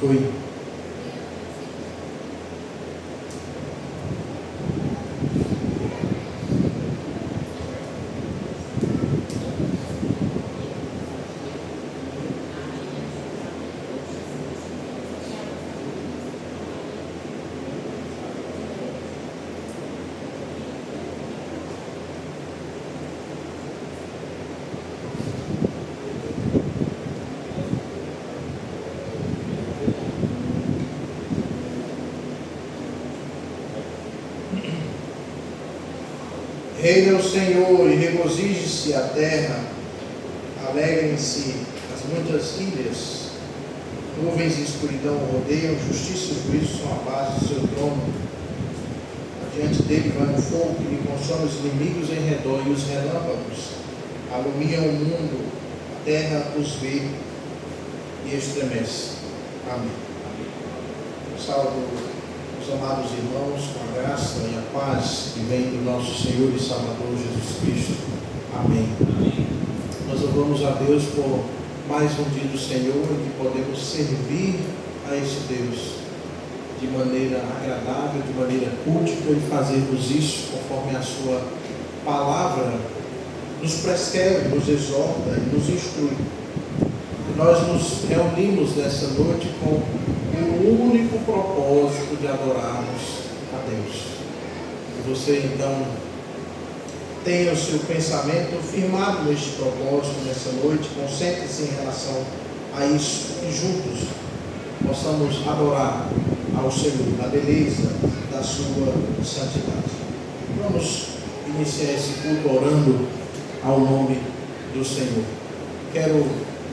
Oi. Reina o Senhor e regozije-se a terra, alegrem-se as muitas ilhas, nuvens e escuridão rodeiam, justiça e juízo são a base do seu trono. Adiante dele vai um fogo que lhe consome os inimigos em redor, e os relâmpagos alumiam o mundo, a terra os vê e estremece. Amém. Salve os amados irmãos, com a graça e a paz que vem do nosso Senhor e Salvador Jesus Cristo. Amém. Nós louvamos a Deus por mais um dia do Senhor, em que podemos servir a esse Deus de maneira agradável, de maneira cultica, e fazermos isso conforme a sua palavra nos prescreve, nos exorta e nos instrui. E nós nos reunimos nessa noite com o único propósito de adorarmos a Deus. Que você então tenha o seu pensamento firmado neste propósito nessa noite, concentre-se em relação a isso, e juntos possamos adorar ao Senhor na beleza da sua santidade. Vamos iniciar esse culto orando ao nome do Senhor. Quero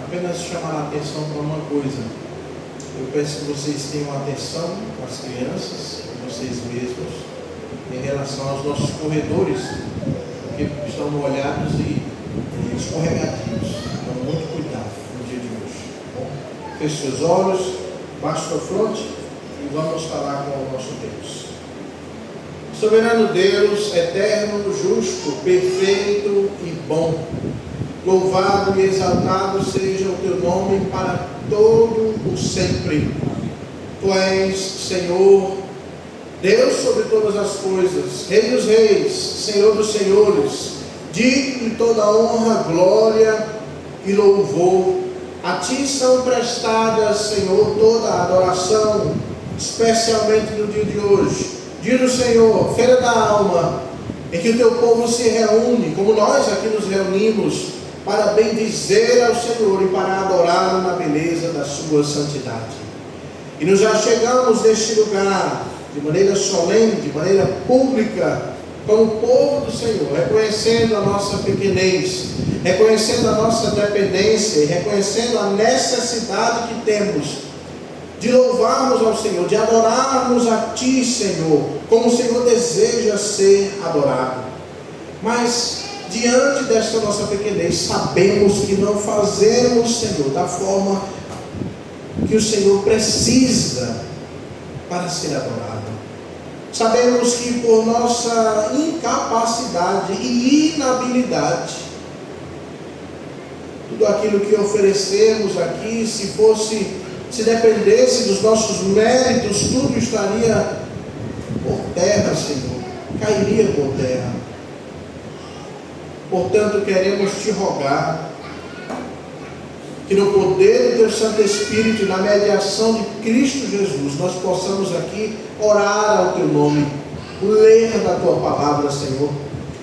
apenas chamar a atenção para uma coisa. Eu peço que vocês tenham atenção com as crianças, com vocês mesmos, em relação aos nossos corredores, porque estão molhados e escorregadios. Então, muito cuidado no dia de hoje. Bom, feche seus olhos, baixe sua fronte e vamos falar com o nosso Deus. Soberano Deus, eterno, justo, perfeito e bom, louvado e exaltado seja o teu nome para todo o sempre. Tu és Senhor, Deus sobre todas as coisas, Rei dos reis, Senhor dos senhores, digno de toda honra, glória e louvor. A ti são prestadas, Senhor, toda a adoração, especialmente no dia de hoje, dia do Senhor, feira da alma, em que o teu povo se reúne, como nós aqui nos reunimos, para bendizer ao Senhor e para adorá-lo na beleza da sua santidade. E nos achegamos neste lugar, de maneira solene, de maneira pública, como povo do Senhor, reconhecendo a nossa pequenez, reconhecendo a nossa dependência e reconhecendo a necessidade que temos de louvarmos ao Senhor, de adorarmos a Ti, Senhor, como o Senhor deseja ser adorado. Mas diante desta nossa pequenez, sabemos que não fazemos, Senhor, da forma que o Senhor precisa para ser adorado. Sabemos que por nossa incapacidade e inabilidade, tudo aquilo que oferecemos aqui, se dependesse dos nossos méritos, tudo estaria por terra, Senhor, cairia por terra. Portanto, queremos te rogar que no poder do teu Santo Espírito e na mediação de Cristo Jesus, nós possamos aqui orar ao teu nome, ler da tua palavra, Senhor,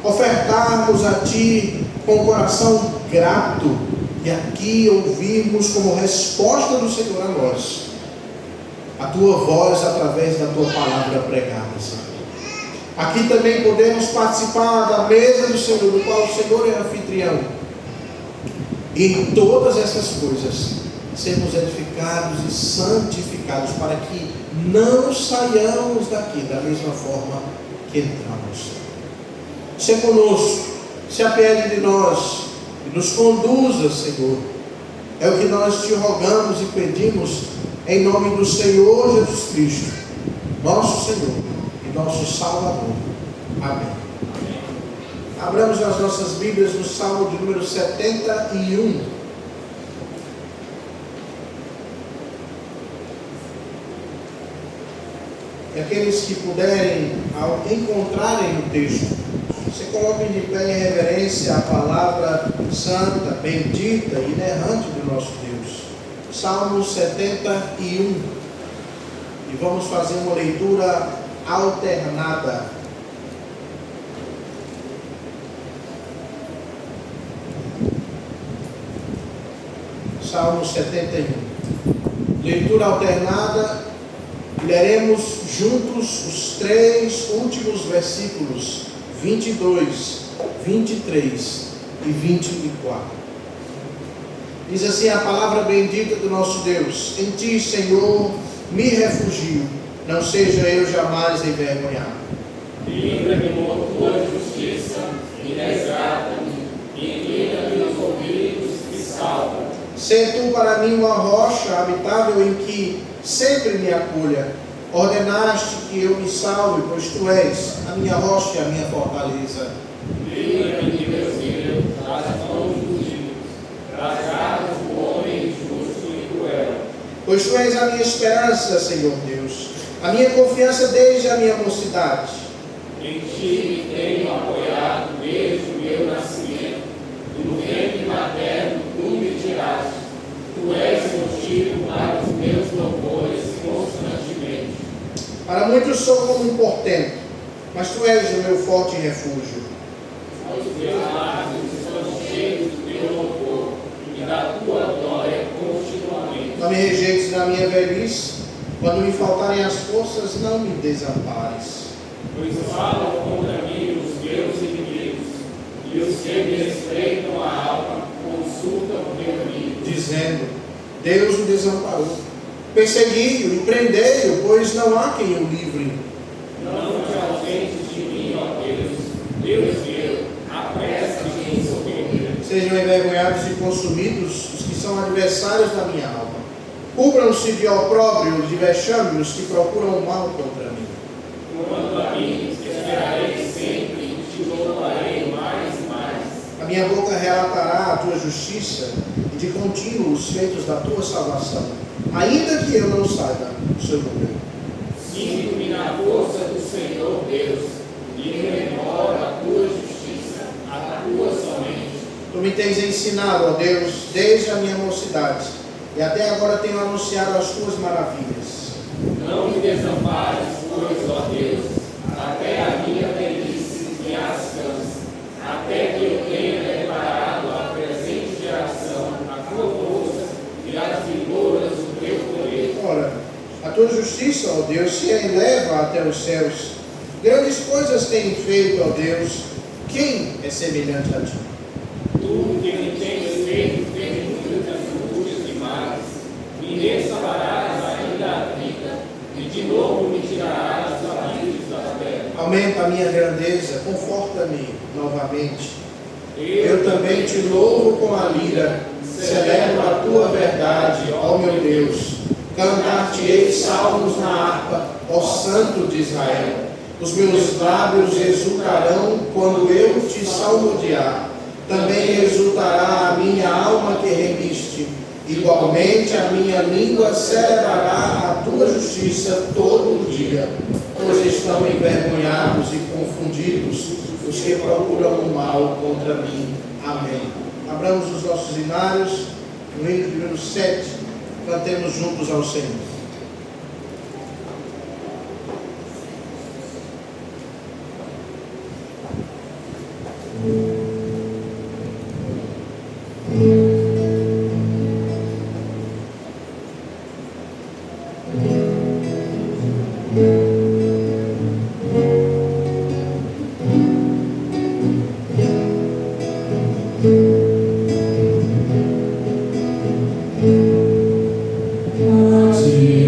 ofertarmos a ti com o coração grato e aqui ouvirmos como resposta do Senhor a nós a tua voz através da tua palavra pregada, Senhor. Aqui também podemos participar da mesa do Senhor, do qual o Senhor é anfitrião. E em todas essas coisas, sermos edificados e santificados, para que não saiamos daqui da mesma forma que entramos. Se conosco, se apiede de nós, e nos conduza, Senhor. É o que nós te rogamos e pedimos em nome do Senhor Jesus Cristo, nosso Senhor e nosso Salvador. Amém. Abramos as nossas Bíblias no Salmo de número 71. E aqueles que puderem, ao encontrarem o texto, se coloquem de pé em reverência à palavra santa, bendita e inerrante do nosso Deus. Salmo 71. E vamos fazer uma leitura alternada. Salmo 71. Leitura alternada. Leremos juntos os 3 últimos versículos, 22, 23 e 24. Diz assim a palavra bendita do nosso Deus: em ti, Senhor, me refugio, não seja eu jamais envergonhado. Livra-me por tua justiça e resgata-me, inclina meus ouvidos e salva. Sê tu para mim uma rocha habitável em que sempre me acolha. Ordenaste que eu me salve, pois tu és a minha rocha e a minha fortaleza. Livra-me de Deus filho, das mãos dos ímpios, das garras do homem injusto e cruel. Pois tu és a minha esperança, Senhor Deus, a minha confiança desde a minha mocidade. Em ti me tenho apoiado desde o meu nascimento, e no ventre materno tu me tiraste. Tu és motivo para os meus louvores constantemente. Para muitos sou como um portento, mas tu és o meu forte refúgio. Os meus lábios estão cheios do teu louvor e da tua glória continuamente. Não me rejeites na minha velhice, quando me faltarem as forças, não me desampares. Pois falam contra mim os meus inimigos, e os que me estreitam a alma consultam o meu amigo, Dizendo: Deus o desamparou. Persegui-o e prendei-o, pois não há quem o livre. não te ausentes de mim, ó Deus, Deus meu, apressa-te em socorrer. Sejam envergonhados e consumidos os que são adversários da minha alma. Cubram-se de opróbrio, de vexame os que procuram o mal contra mim. Quanto a mim, esperarei sempre e te louvarei mais e mais. A minha boca relatará a tua justiça e de contínuo os feitos da tua salvação, ainda que eu não saiba o seu nome. Sinto-me na força do Senhor Deus, e rememoro a tua justiça, a tua somente. Tu me tens ensinado, ó Deus, desde a minha mocidade, e até agora tenho anunciado as tuas maravilhas. Não me desampares, pois, ó Deus, até a minha velhice me ascanse, até que eu tenha declarado à presente geração a tua força e as vigoras do teu poder. Ora, a tua justiça, ó Deus, se eleva até os céus. Grandes coisas tem feito, ó Deus. Quem é semelhante a ti? Tu que me tens feito ter muitas angústias e males, me restaurarás ainda a vida, e de novo me tirarás dos abismos da terra. Aumenta a minha grandeza, conforta-me novamente. Eu também te louvo com a lira, celebro a tua verdade, ó meu Deus. Cantar-te-ei salmos na harpa, ó Santo de Israel. Os meus lábios exultarão quando eu te salmodiar. Também exultará a minha alma que remiste. Igualmente a minha língua celebrará a tua justiça todo o dia, pois estão envergonhados e confundidos os que procuram o mal contra mim. Amém. Abramos os nossos inários, no hino de número 7, cantemos juntos ao Senhor. Sim.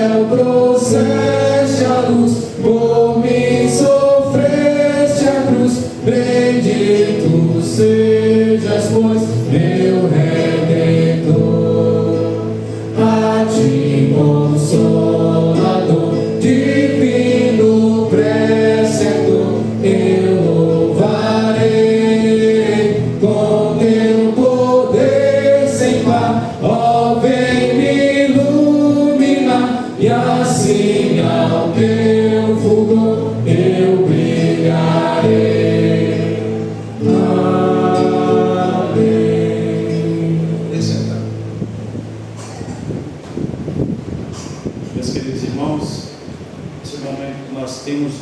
céu trouxeste a luz, por mim sofreste a cruz. Bendito sejas, pois, meu Redentor. A ti, Consolador, divino preceptor, eu louvarei com teu poder sem par. Ó, vem me iluminar, e assim ao teu fulgor eu brilharei. Amém. Descenta. Meus queridos irmãos, nesse momento nós temos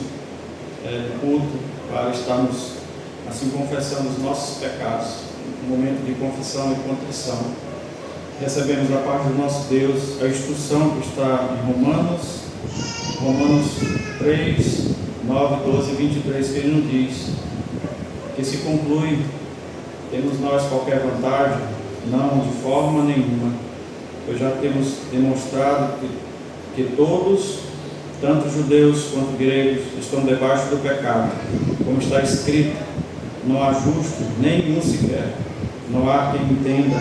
culto para estarmos assim confessando os nossos pecados, um momento de confissão e contrição. Recebemos da parte do nosso Deus a instrução que está em Romanos 3, 9, 12 e 23, que ele nos diz que se conclui: temos nós qualquer vantagem? Não, de forma nenhuma, pois já temos demonstrado que todos, tanto judeus quanto gregos, estão debaixo do pecado, como está escrito: não há justo nenhum sequer, não há quem entenda,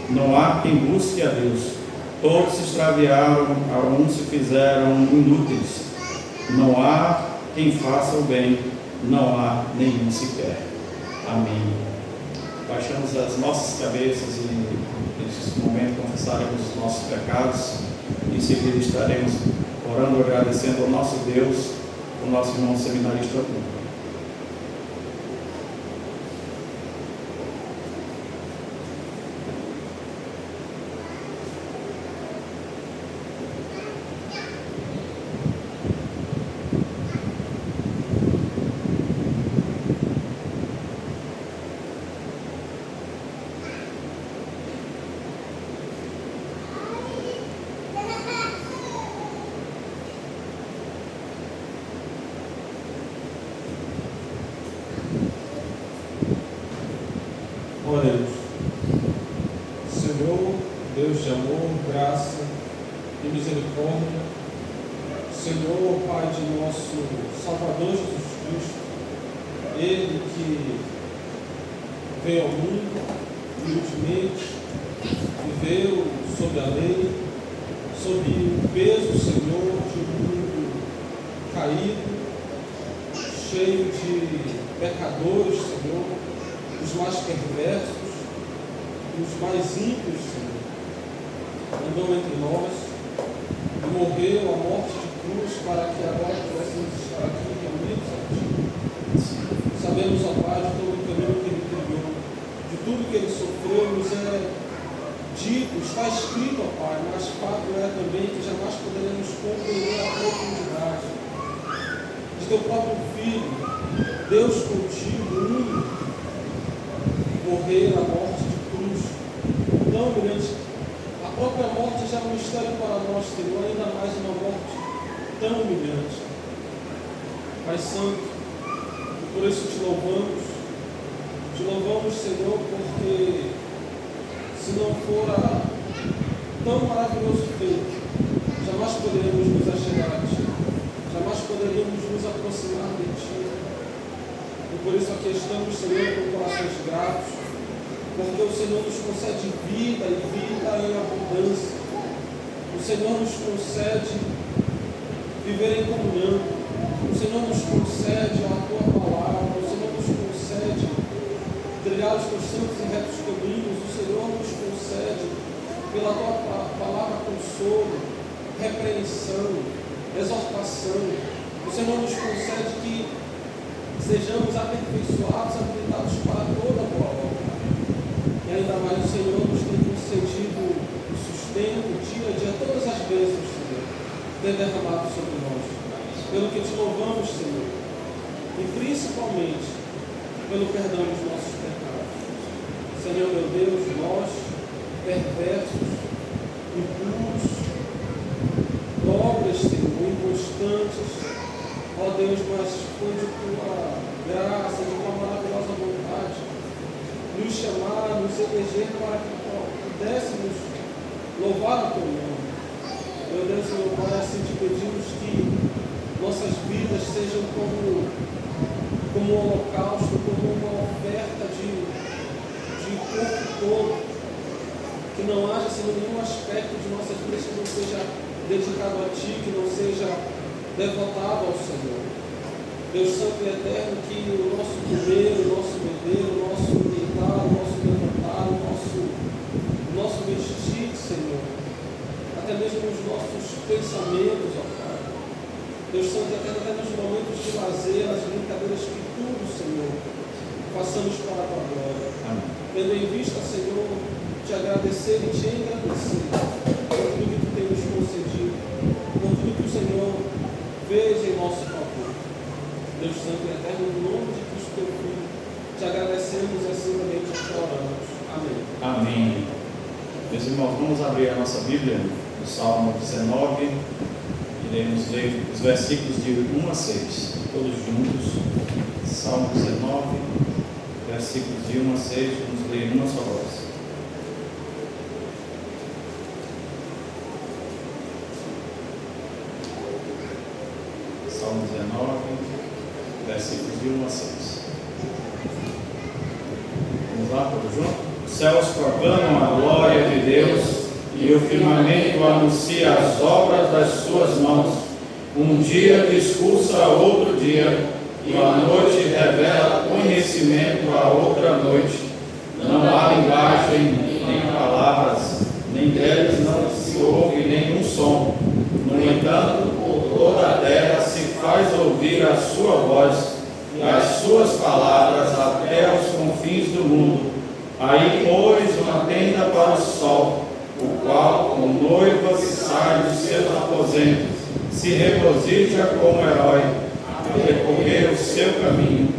não há quem busque a Deus. Todos se extraviaram, a um se fizeram inúteis. Não há quem faça o bem, não há nenhum sequer. Amém. Baixamos as nossas cabeças e nesse momento confessaremos os nossos pecados. Em seguida estaremos orando, agradecendo ao nosso Deus, o nosso irmão seminarista Bruno. Oremos. Senhor, Deus de amor, graça e misericórdia, Senhor, Pai de nosso Salvador Jesus Cristo, Ele que veio ao mundo, humildemente, viveu sob a lei, sob o peso, Senhor, de um mundo caído, cheio de pecadores, Senhor, os mais perversos, os mais ímpios, Senhor, andou entre nós e morreu a morte de cruz para que agora pudéssemos estar aqui reunidos a Ti. Sabemos, ó Pai, de todo o caminho que Ele trilhou, de tudo que Ele sofreu, nos é dito, está escrito, ó Pai, mas fato é também que jamais poderemos compreender a profundidade de Teu próprio Filho, Deus contigo, único, morrer a morte de cruz tão grande. A própria morte já é um mistério para nós, Senhor, ainda mais uma morte tão humilhante. Pai Santo, por isso te louvamos, Senhor, porque se não fora tão maravilhoso feito, jamais poderíamos nos achegar a Ti, jamais poderíamos nos aproximar de Ti. E por isso aqui estamos, Senhor, com corações gratos, porque o Senhor nos concede vida e vida em abundância. O Senhor nos concede viver em comunhão. O Senhor nos concede a Tua palavra. O Senhor nos concede trilhar os Teus santos e retos caminhos. O Senhor nos concede, pela Tua palavra, consolo, repreensão, exortação. O Senhor nos concede que sejamos aperfeiçoados, habilitados para toda boa obra. E ainda mais o Senhor nos tem concedido o sustento, dia a dia, todas as vezes, Senhor, tem derramado sobre nós. Pelo que te louvamos, Senhor, e principalmente pelo perdão dos nossos pecados. Senhor, meu Deus, nós, perversos, impuros, pobres, Senhor, inconstantes, ó Deus, mas foi de Tua graça, de Tua maravilhosa vontade, nos chamar, nos eleger para que pudéssemos louvar o Teu nome. Meu Deus, Senhor, Pai, assim te pedimos que nossas vidas sejam como um holocausto, como uma oferta de corpo todo. Que não haja, Senhor, nenhum aspecto de nossas vidas que não seja dedicado a Ti, que não seja devotado ao Senhor. Deus Santo e Eterno, que o nosso comer, o nosso beber, o nosso deitar, o nosso levantar, o nosso vestir, Senhor, até mesmo os nossos pensamentos, ó Pai. Deus Santo e Eterno, até nos momentos de lazer, nas brincadeiras, que tudo, Senhor, façamos para a Tua glória. Amém. Tendo em vista, Senhor, te agradecer e te engrandecer por tudo que Tu tem nos concedido, por tudo que o Senhor fez em nosso favor. Deus Santo e Eterno, em nome de Cristo Teu Filho, te agradecemos e assim também te oramos. Amém. Amém. Meus irmãos, vamos abrir a nossa Bíblia no Salmo 19. Iremos ler os versículos de 1 a 6, todos juntos. Salmo 19, versículos de 1 a 6, vamos ler em uma só voz. Salmo 19, versículos de 1 a 6. Vamos lá, todos juntos? Os céus proclamam a glória de Deus e o firmamento anuncia as obras das suas mãos. Um dia discursa a outro dia, e a noite revela conhecimento a outra noite. Não há linguagem, nem palavras, nem deles não se ouve nenhum som. No entanto, por toda a terra se faz ouvir a sua voz, e as suas palavras até aos confins do mundo. Aí pôs uma tenda para o sol, o qual, com noiva que sai dos seus aposentos, se regozija como herói, a percorrer o seu caminho.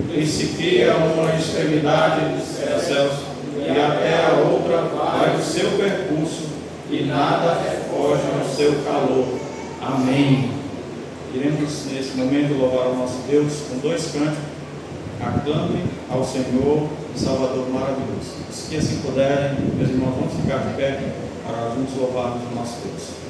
Principia uma extremidade dos céus, e até a outra vai o seu percurso, e nada foge ao seu calor. Amém. Iremos nesse momento louvar o nosso Deus com dois cânticos. Aclame ao Senhor, o Salvador maravilhoso. Os que assim puderem, meus irmãos, vamos ficar de pé para juntos louvarmos o nosso Deus.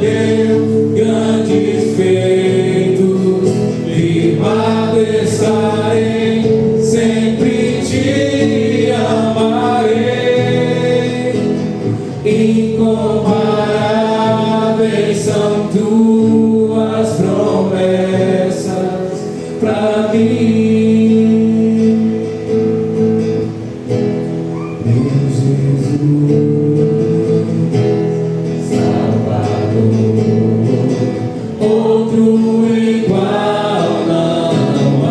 Deus, grandes feitos. pra mim. Meu Jesus, Salvador, outro igual não há.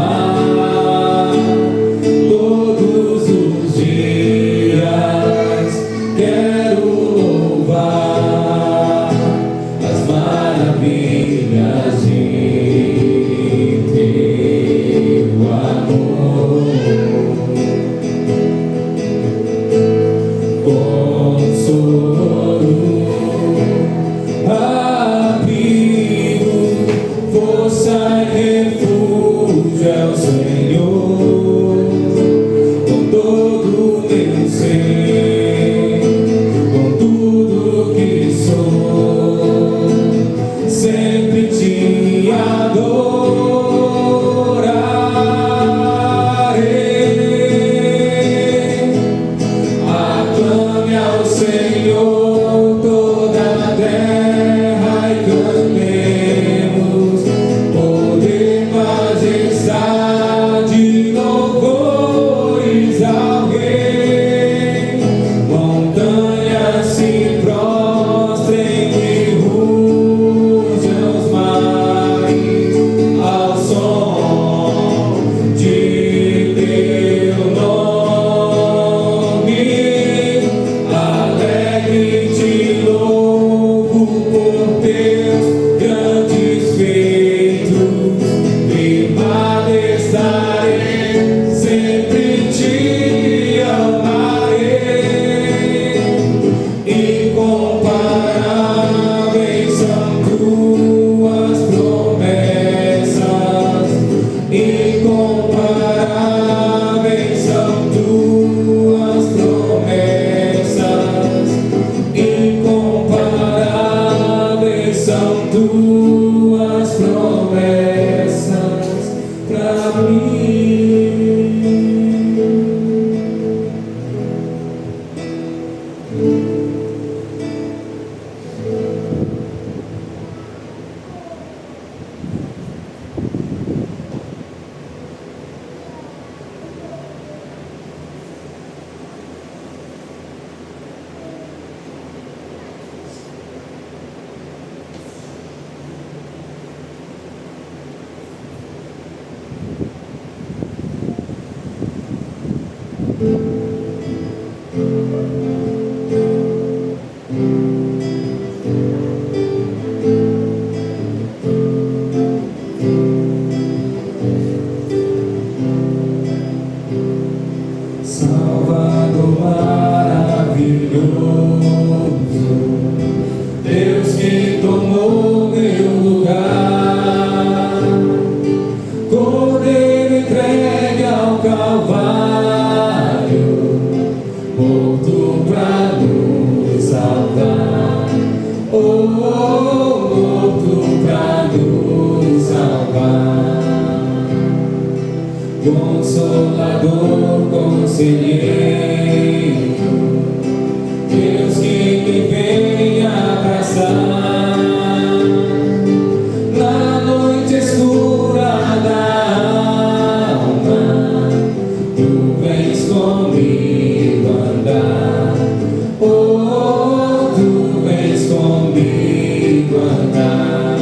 Todos os dias quero louvar as maravilhas de teu amor. Consolo, abrigo, força e refúgio é o Senhor. Com todo o meu ser, com tudo que sou, sempre te adorarei. Aclame ao Senhor toda a terra e cantemos poder, majestade, louvores ao Rei. Montanhas se prostrem e rujam os mares ao som de teu nome. Alegre te louvo por teus grandes feitos, permanecerei, sempre te amarei. Incomparáveis são tuas promessas, incomparáveis são tuas promessas, incomparáveis são tuas promessas pra mim. Salvador maravilhoso, Deus que tomou meu lugar, Cordeiro entregue ao Calvário, morto pra nos salvar, morto pra nos salvar. Consolador, conselheiro, Deus que me vem abraçar na noite escura da alma. Tu vens comigo andar, oh, tu vens comigo andar.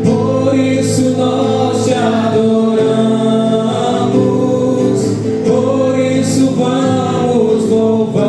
Por isso nós te adoramos, por isso vamos louvar.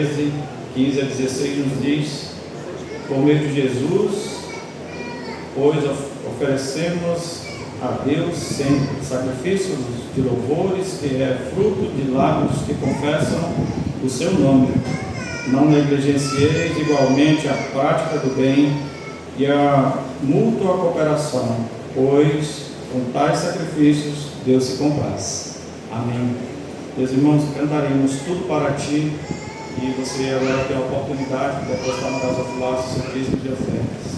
13, 15 a 16 nos diz: por meio de Jesus, pois oferecemos a Deus sempre sacrifícios de louvores, que é fruto de lábios que confessam o seu nome. Não negligencieis igualmente a prática do bem e a mútua cooperação, pois com tais sacrifícios Deus se compraz. Amém. Meus irmãos, cantaremos tudo para ti, e você agora tem a oportunidade de depositar no gasofilácio o seu dízimo de ofertas.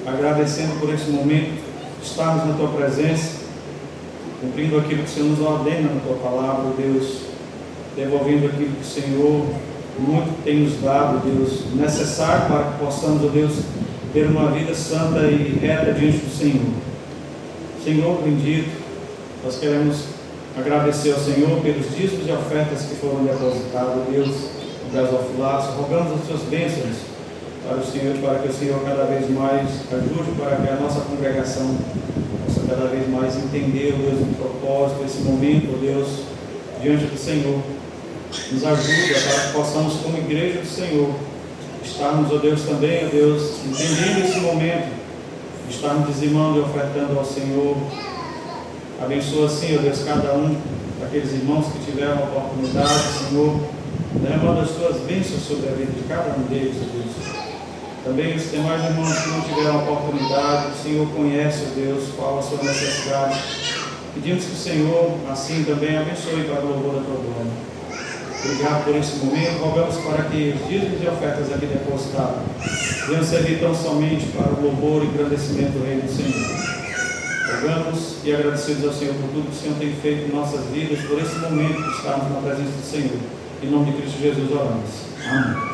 Agradecendo por esse momento, estarmos na Tua presença, cumprindo aquilo que o Senhor nos ordena na Tua palavra, Deus, devolvendo aquilo que o Senhor muito tem nos dado, Deus, necessário para que possamos, ó Deus, ter uma vida santa e reta diante do Senhor. Senhor bendito, nós queremos agradecer ao Senhor pelos dízimos e ofertas que foram depositados, Deus, no gasofilácio, rogamos as Suas bênçãos para o Senhor, para que o Senhor cada vez mais ajude, para que a nossa congregação possa cada vez mais entender, Deus, o propósito desse momento, Deus, diante do Senhor. Nos ajuda para que possamos, como igreja do Senhor, estarmos, ó Deus, também, ó Deus, entendendo esse momento, estarmos dizimando e ofertando ao Senhor. Abençoa assim, ó Deus, cada um daqueles irmãos que tiveram a oportunidade, Senhor, derramando as Tuas bênçãos sobre a vida de cada um deles, ó Deus. Também os demais irmãos que não tiveram oportunidade, o Senhor conhece, ó Deus, qual a sua necessidade. Pedimos que o Senhor, assim, também abençoe para o louvor da tua glória. Obrigado por esse momento. Rogamos para que os dízimos e ofertas aqui depositados venham servir tão somente para o louvor e engrandecimento do Reino do Senhor. Rogamos e agradecidos ao Senhor por tudo que o Senhor tem feito em nossas vidas, por esse momento que estamos na presença do Senhor. Em nome de Cristo Jesus oramos. Amém.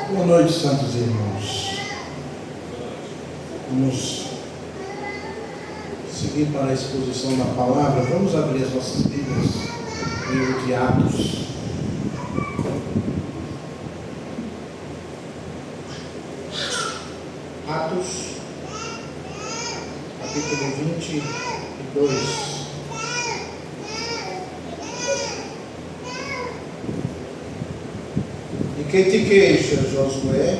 Boa noite, santos irmãos. Vamos seguir para a exposição da palavra. Vamos abrir as nossas Bíblias, livro de Atos. Atos, capítulo 22. E que te queixa, Josué?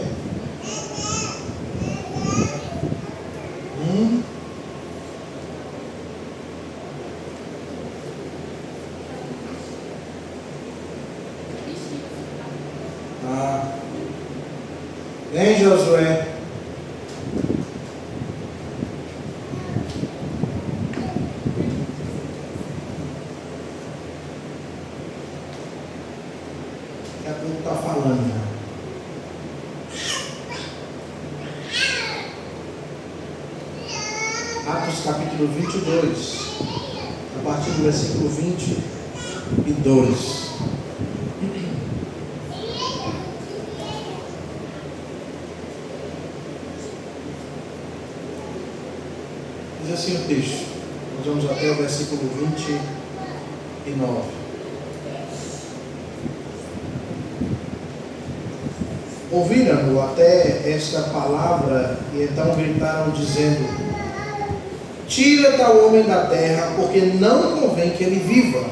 Vem, Josué. Daqui a pouco está falando. Atos capítulo 22, a partir do versículo 22. Diz assim o texto, nós vamos até o versículo 29. Ouviram-no até esta palavra e então gritaram dizendo: tira tal homem da terra, porque não convém que ele viva.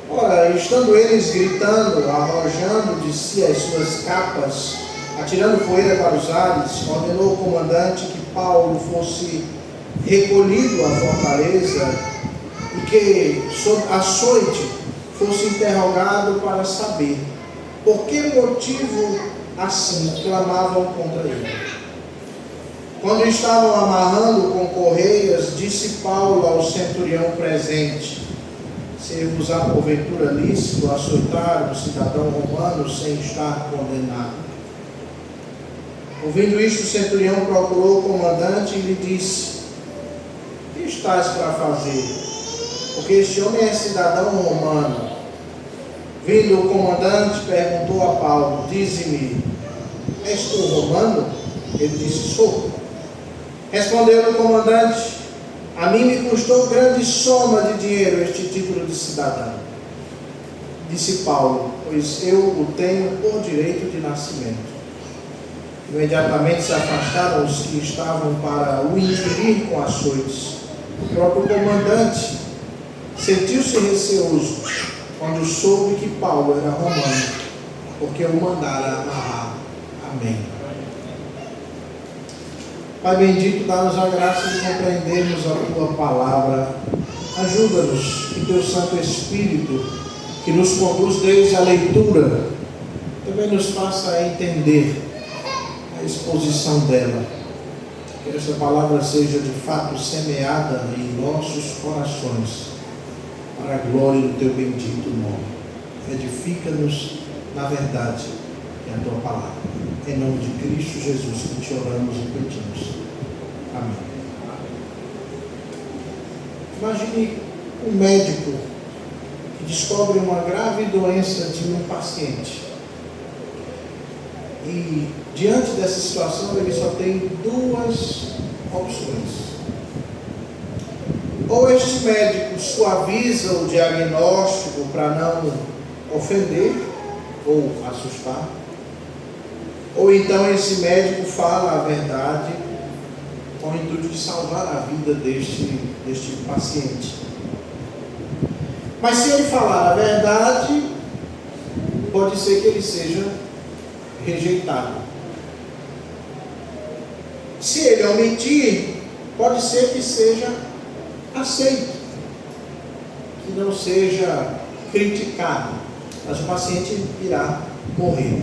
Ora, estando eles gritando, arrojando de si as suas capas, atirando poeira para os ares, ordenou o comandante que Paulo fosse recolhido à fortaleza e que, sob açoite, fosse interrogado para saber por que motivo assim clamavam contra ele. Quando estavam amarrando com correias, disse Paulo ao centurião presente: se vos há porventura lícito açoitar um cidadão romano sem estar condenado? Ouvindo isto, o centurião procurou o comandante e lhe disse: que estás para fazer? Porque este homem é cidadão romano. Vindo o comandante, perguntou a Paulo: dize-me, és tu romano? Ele disse: sou. Respondeu o comandante: a mim me custou grande soma de dinheiro este título de cidadão. Disse Paulo: pois eu o tenho por direito de nascimento. Imediatamente se afastaram os que estavam para o inquirir com açoites. O próprio comandante sentiu-se receoso quando soube que Paulo era romano, porque o mandara amarrar. Amém. Pai bendito, dá-nos a graça de compreendermos a Tua palavra. Ajuda-nos, que Teu Santo Espírito, que nos conduz desde a leitura, também nos faça entender a exposição dela. Que esta palavra seja de fato semeada em nossos corações, para a glória do Teu bendito nome. Edifica-nos na verdade, que é a Tua palavra. Em nome de Cristo Jesus que te oramos e pedimos. Amém. Imagine um médico que descobre uma grave doença de um paciente. E diante dessa situação ele só tem duas opções. Ou este médico suaviza o diagnóstico para não ofender ou assustar, ou então esse médico fala a verdade com o intuito de salvar a vida deste paciente. Mas se ele falar a verdade, pode ser que ele seja rejeitado. Se ele omitir, pode ser que seja aceito, que não seja criticado, mas o paciente irá morrer.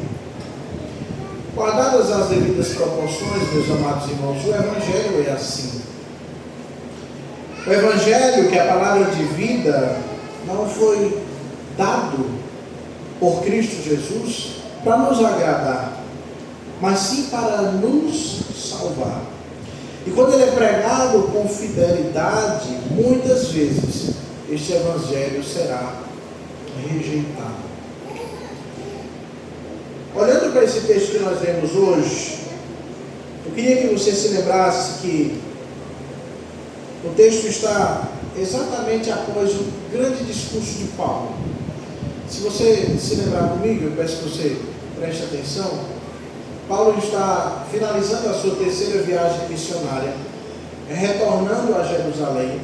Guardadas as devidas proporções, meus amados irmãos, o Evangelho é assim. O Evangelho, que é a palavra de vida, não foi dado por Cristo Jesus para nos agradar, mas sim para nos salvar. E quando ele é pregado com fidelidade, muitas vezes este Evangelho será rejeitado. Olhando para esse texto que nós lemos hoje, eu queria que você se lembrasse que o texto está exatamente após o grande discurso de Paulo. Se você se lembrar comigo, eu peço que você preste atenção. Paulo está finalizando a sua terceira viagem missionária, retornando a Jerusalém.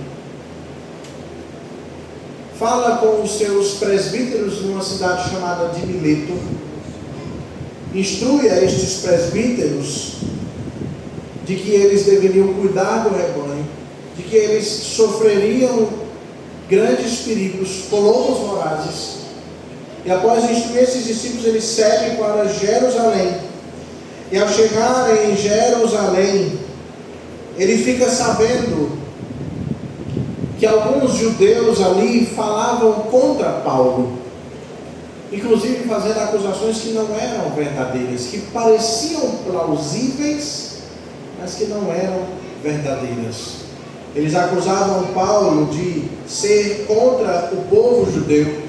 Fala com os seus presbíteros numa cidade chamada de Mileto. Instrui a estes presbíteros de que eles deveriam cuidar do rebanho, de que eles sofreriam grandes perigos com lobos vorazes. E após instruir esses discípulos, eles seguem para Jerusalém. E ao chegar em Jerusalém, ele fica sabendo que alguns judeus ali falavam contra Paulo, inclusive fazendo acusações que não eram verdadeiras, que pareciam plausíveis, mas que não eram verdadeiras. Eles acusavam Paulo de ser contra o povo judeu,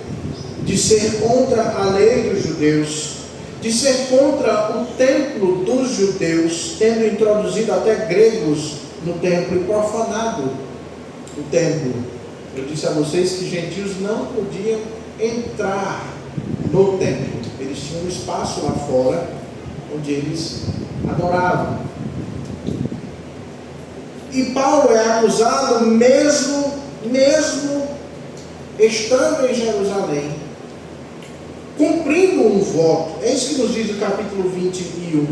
de ser contra a lei dos judeus, de ser contra o templo dos judeus, tendo introduzido até gregos no templo e profanado o templo. Eu disse a vocês que gentios não podiam entrar no templo. Eles tinham um espaço lá fora onde eles adoravam. E Paulo é acusado mesmo estando em Jerusalém, cumprindo um voto. É isso que nos diz o capítulo 21.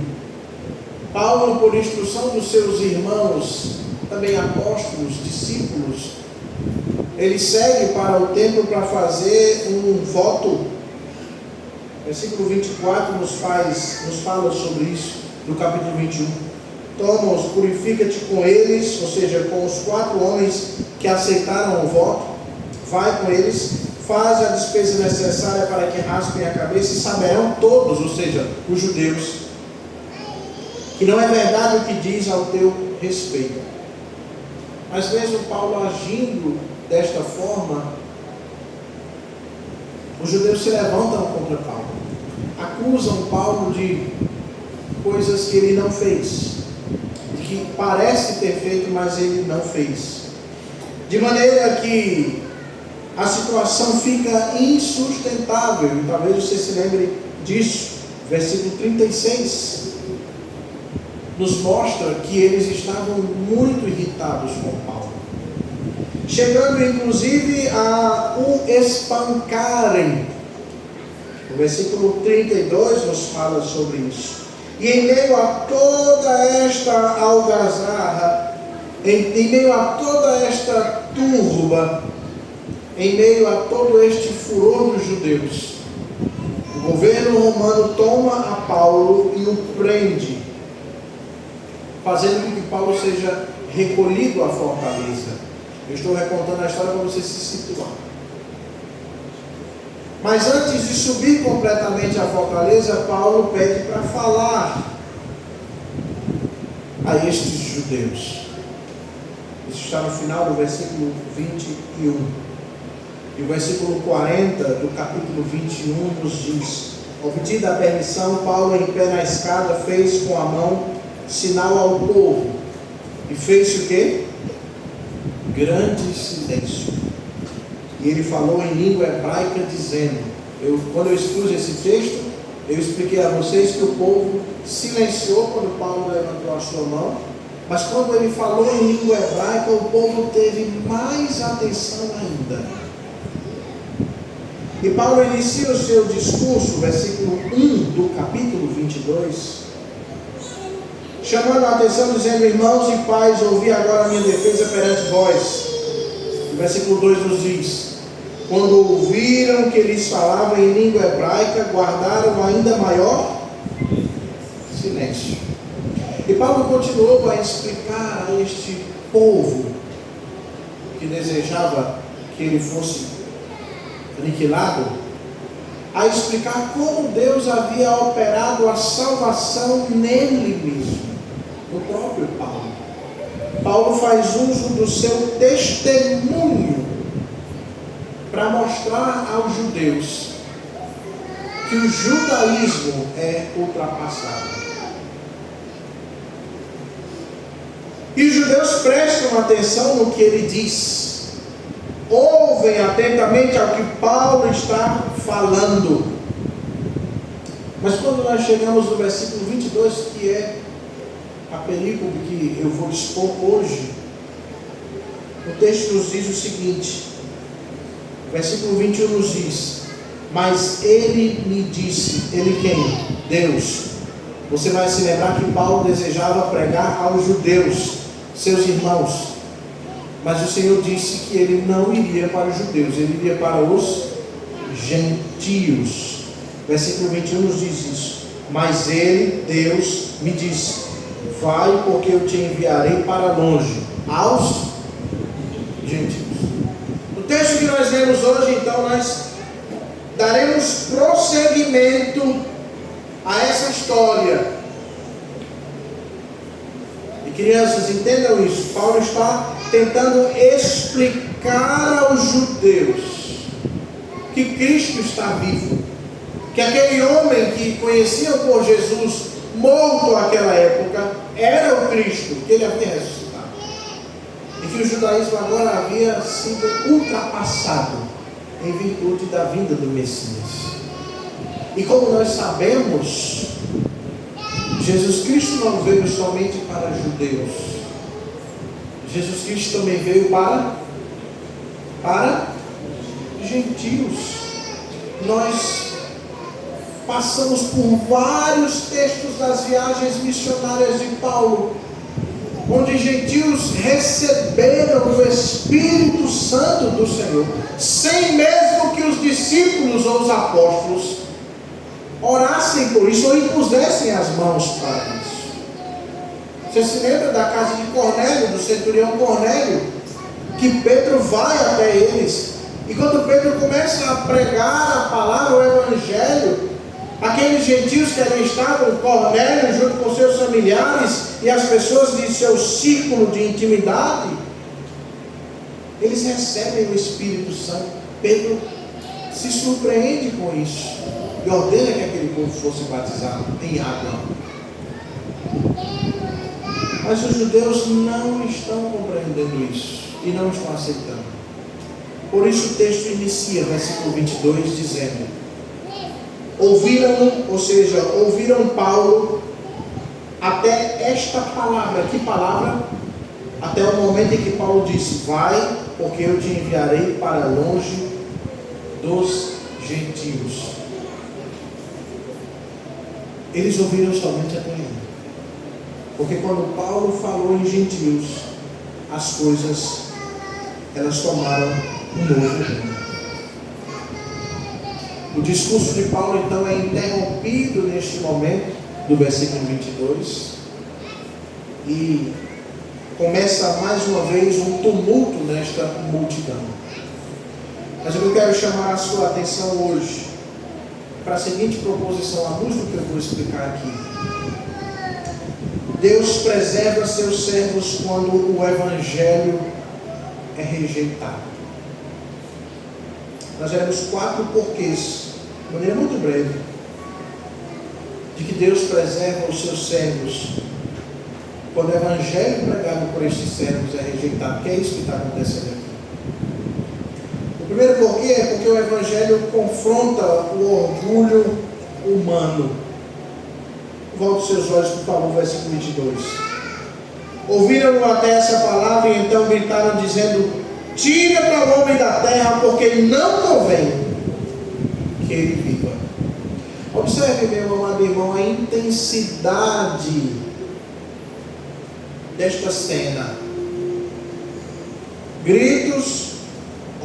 Paulo, por instrução dos seus irmãos, também apóstolos, discípulos, ele segue para o templo para fazer um voto. Versículo 24 nos fala sobre isso, do capítulo 21. Toma-os, purifica-te com eles, ou seja, com os 4 homens que aceitaram o voto, vai com eles, faz a despesa necessária para que raspem a cabeça, e saberão todos, ou seja, os judeus, que não é verdade o que diz ao teu respeito. Mas mesmo Paulo agindo desta forma, os judeus se levantam contra Paulo, acusam Paulo de coisas que ele não fez, de que parece ter feito, mas ele não fez, de maneira que a situação fica insustentável. E talvez você se lembre disso. Versículo 36 nos mostra que eles estavam muito irritados com Paulo, chegando inclusive a o espancarem. O versículo 32 nos fala sobre isso. E em meio a toda esta algazarra, em meio a toda esta turba, em meio a todo este furor dos judeus, o governo romano toma a Paulo e o prende, fazendo com que Paulo seja recolhido à fortaleza. Eu estou recontando a história para você se situar. Mas antes de subir completamente à fortaleza, Paulo pede para falar a estes judeus. Isso está no final do versículo 21. E o versículo 40 do capítulo 21 nos diz: obtida a permissão, Paulo, em pé na escada, fez com a mão sinal ao povo. E fez o quê? Grande silêncio. E ele falou em língua hebraica, dizendo, quando eu expus esse texto, eu expliquei a vocês que o povo silenciou quando Paulo levantou a sua mão, mas quando ele falou em língua hebraica, o povo teve mais atenção ainda. E Paulo inicia o seu discurso, versículo 1 do capítulo 22, chamando a atenção, dizendo: irmãos e pais, ouvi agora a minha defesa perante vós. O versículo 2 nos diz: quando ouviram que lhes falava em língua hebraica, guardaram ainda maior silêncio. E Paulo continuou a explicar a este povo que desejava que ele fosse aniquilado, a explicar como Deus havia operado a salvação nele mesmo, no próprio Paulo. Paulo faz uso do seu testemunho para mostrar aos judeus que o judaísmo é ultrapassado. E os judeus prestam atenção no que ele diz, ouvem atentamente ao que Paulo está falando. Mas quando nós chegamos no versículo 22, que é a perícope que eu vou expor hoje, o texto nos diz o seguinte, versículo 21 nos diz: mas ele me disse, ele quem? Deus. Você vai se lembrar que Paulo desejava pregar aos judeus, seus irmãos, mas o Senhor disse que ele não iria para os judeus, ele iria para os gentios. Versículo 21 nos diz isso: mas ele, Deus, me disse: vai, porque eu te enviarei para longe, aos gentios. No texto que nós lemos hoje, então, nós daremos prosseguimento a essa história. E crianças, entendam isso. Paulo está tentando explicar aos judeus que Cristo está vivo, que aquele homem que conheciam por Jesus morto naquela época era o Cristo, que ele havia ressuscitado, e que o judaísmo agora havia sido ultrapassado em virtude da vinda do Messias. E como nós sabemos, Jesus Cristo não veio somente para judeus, Jesus Cristo também veio para gentios. Nós passamos por vários textos das viagens missionárias de Paulo, onde gentios receberam o Espírito Santo do Senhor, sem mesmo que os discípulos ou os apóstolos orassem por isso ou impusessem as mãos para isso. Você se lembra da casa de Cornélio, do centurião Cornélio, que Pedro vai até eles, e quando Pedro começa a pregar a palavra, o evangelho, aqueles gentios que ali estavam, Cornélio junto com seus familiares e as pessoas de seu círculo de intimidade, eles recebem o Espírito Santo. Pedro se surpreende com isso e ordena que aquele povo fosse batizado em água. Mas os judeus não estão compreendendo isso e não estão aceitando. Por isso o texto inicia, versículo 22, dizendo: ouviram, ou seja, ouviram Paulo até esta palavra. Que palavra? Até o momento em que Paulo disse: vai, porque eu te enviarei para longe dos gentios. Eles ouviram somente até aí, porque quando Paulo falou em gentios, as coisas, elas tomaram um novo rumo. O discurso de Paulo então é interrompido neste momento, do versículo 22, e começa mais uma vez um tumulto nesta multidão. Mas eu quero chamar a sua atenção hoje para a seguinte proposição, à luz do que eu vou explicar aqui. Deus preserva seus servos quando o evangelho é rejeitado. Nós veremos 4 porquês, de maneira muito breve, de que Deus preserva os seus servos quando o evangelho pregado por estes servos é rejeitado. Que é isso que está acontecendo aqui? O primeiro porquê é porque o evangelho confronta o orgulho humano. Volte seus olhos, por favor, versículo 22. Ouviram até essa palavra e então gritaram dizendo: tira para o homem da terra, porque não convém que ele viva. Observe, meu amado irmão, a intensidade desta cena. Gritos,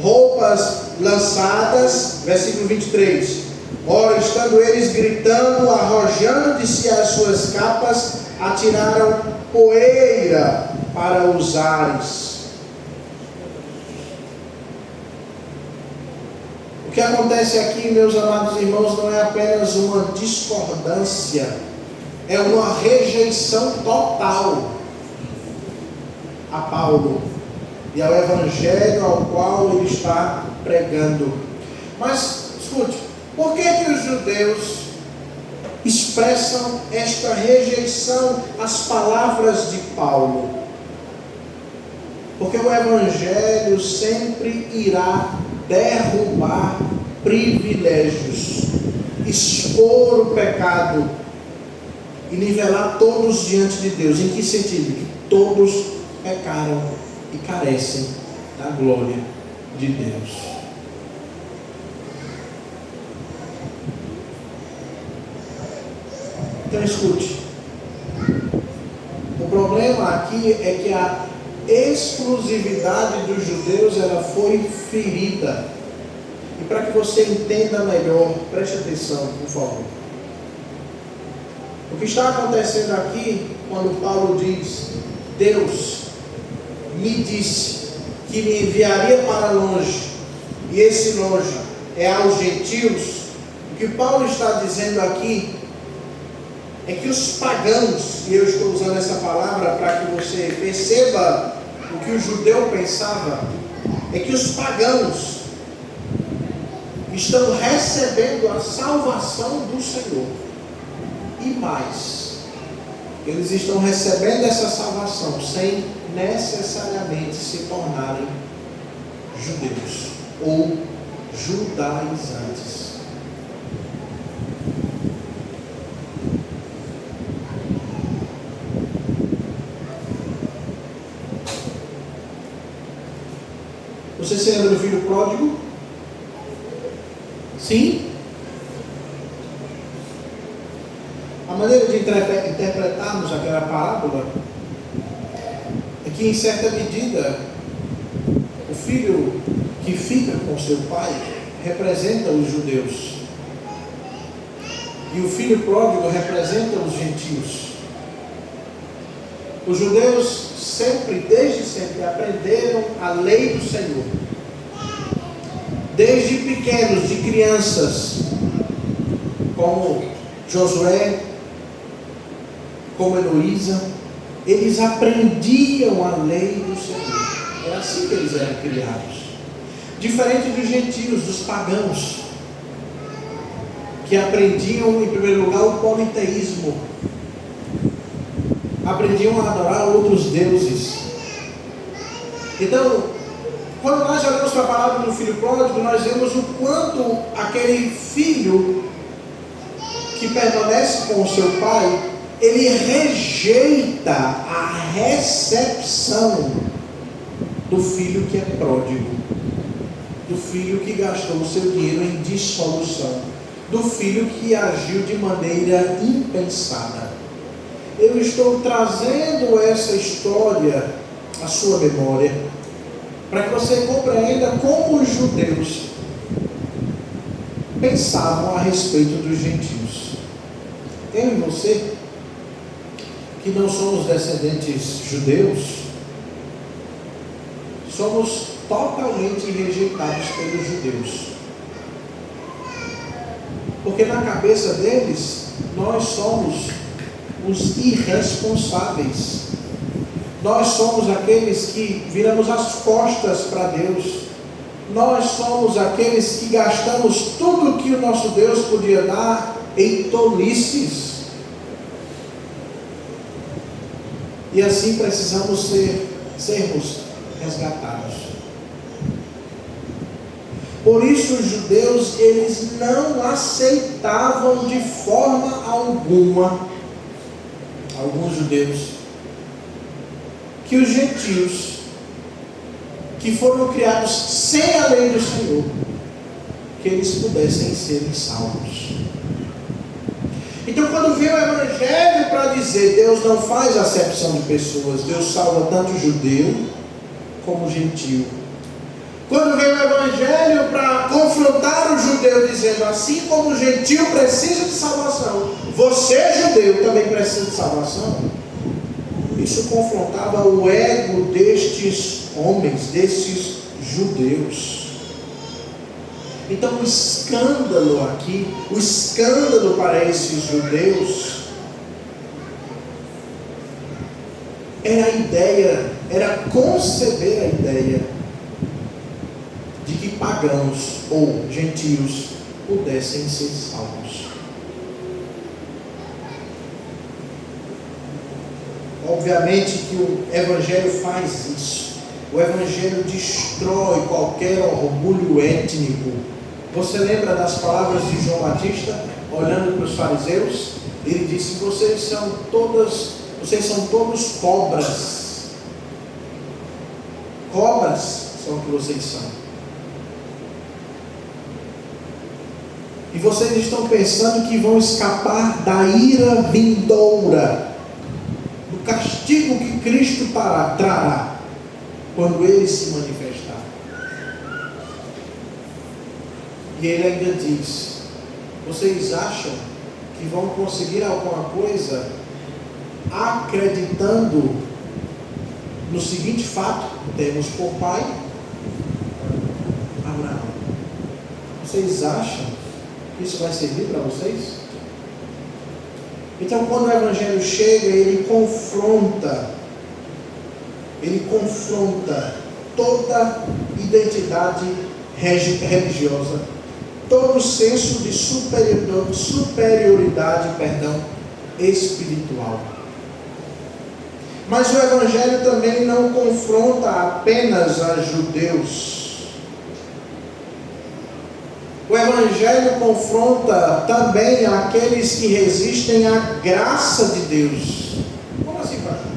roupas lançadas, versículo 23. Ora, estando eles gritando, arrojando de si as suas capas, atiraram poeira para os ares. O que acontece aqui, meus amados irmãos, não é apenas uma discordância, é uma rejeição total a Paulo e ao evangelho ao qual ele está pregando. Mas, escute, por que os judeus expressam esta rejeição às palavras de Paulo? Porque o evangelho sempre irá derrubar privilégios, expor o pecado e nivelar todos diante de Deus. Em que sentido? Que todos pecaram e carecem da glória de Deus. Então escute, o problema aqui é que a exclusividade dos judeus ela foi ferida. E para que você entenda melhor, preste atenção, por favor. O que está acontecendo aqui, quando Paulo diz: Deus me disse que me enviaria para longe, e esse longe é aos gentios, o que Paulo está dizendo aqui é que os pagãos, e eu estou usando essa palavra para que você perceba o que o judeu pensava, é que os pagãos estão recebendo a salvação do Senhor. E mais, eles estão recebendo essa salvação sem necessariamente se tornarem judeus ou judaizantes. Você se lembra do filho pródigo? Sim? A maneira de interpretarmos aquela parábola é que, em certa medida, o filho que fica com seu pai representa os judeus, e o filho pródigo representa os gentios. Os judeus desde sempre aprenderam a lei do Senhor. Desde pequenos, de crianças, como Josué, como Heloísa, eles aprendiam a lei do Senhor. Era assim que eles eram criados. Diferente dos gentios, dos pagãos, que aprendiam, em primeiro lugar, o politeísmo. Aprendiam a adorar outros deuses. Então, quando nós olhamos para a palavra do filho pródigo, nós vemos o quanto aquele filho que permanece com o seu pai, ele rejeita a recepção do filho que é pródigo, do filho que gastou o seu dinheiro em dissolução, do filho que agiu de maneira impensada. Eu estou trazendo essa história à sua memória, para que você compreenda como os judeus pensavam a respeito dos gentios. Eu e você, que não somos descendentes judeus, somos totalmente rejeitados pelos judeus. Porque na cabeça deles, nós somos os irresponsáveis. Nós somos aqueles que viramos as costas para Deus. Nós somos aqueles que gastamos tudo que o nosso Deus podia dar em tolices. E assim precisamos sermos resgatados. Por isso os judeus, eles não aceitavam de forma alguma, alguns judeus, que os gentios, que foram criados sem a lei do Senhor, que eles pudessem serem salvos. Então, quando veio o Evangelho para dizer Deus não faz acepção de pessoas, Deus salva tanto judeu como gentio. Quando veio o Evangelho para confrontar o judeu, dizendo assim como o gentio precisa de salvação, você judeu também precisa de salvação. Isso confrontava o ego destes homens, destes judeus. Então o escândalo aqui, o escândalo para esses judeus, era a ideia, era conceber a ideia de que pagãos ou gentios pudessem ser salvos. Obviamente que o Evangelho faz isso. O Evangelho destrói qualquer orgulho étnico. Você lembra das palavras de João Batista, olhando para os fariseus? Ele disse: vocês são todos cobras. Cobras são o que vocês são. E vocês estão pensando que vão escapar da ira vindoura, do castigo que Cristo trará quando Ele se manifestar. E Ele ainda diz: vocês acham que vão conseguir alguma coisa acreditando no seguinte fato: temos por pai Abraão. Vocês acham que isso vai servir para vocês? Então, quando o Evangelho chega, ele confronta toda identidade religiosa, todo senso de superioridade, espiritual. Mas o Evangelho também não confronta apenas a judeus. O Evangelho confronta também aqueles que resistem à graça de Deus. Como assim, pastor?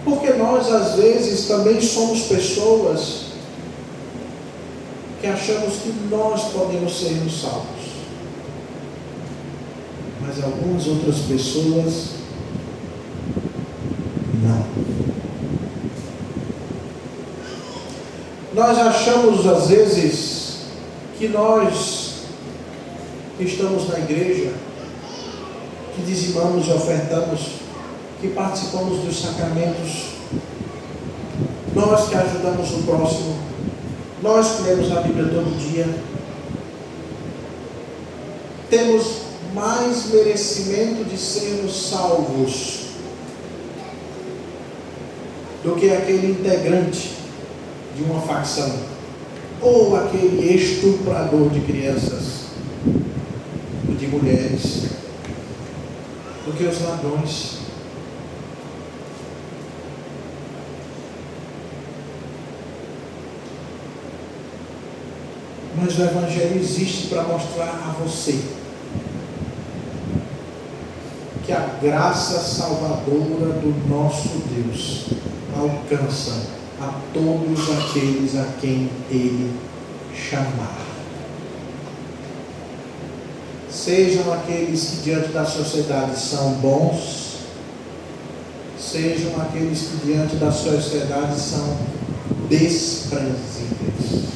Porque nós, às vezes, também somos pessoas que achamos que nós podemos ser salvos. Mas algumas outras pessoas não. Nós achamos às vezes que nós que estamos na igreja, que dizimamos e ofertamos, que participamos dos sacramentos, nós que ajudamos o próximo, nós que lemos a Bíblia todo dia, temos mais merecimento de sermos salvos do que aquele integrante de uma facção, ou aquele estuprador de crianças, de mulheres, do que os ladrões. Mas o Evangelho existe para mostrar a você que a graça salvadora do nosso Deus alcança a todos aqueles a quem Ele chamar. Sejam aqueles que diante da sociedade são bons, sejam aqueles que diante da sociedade são desprezíveis.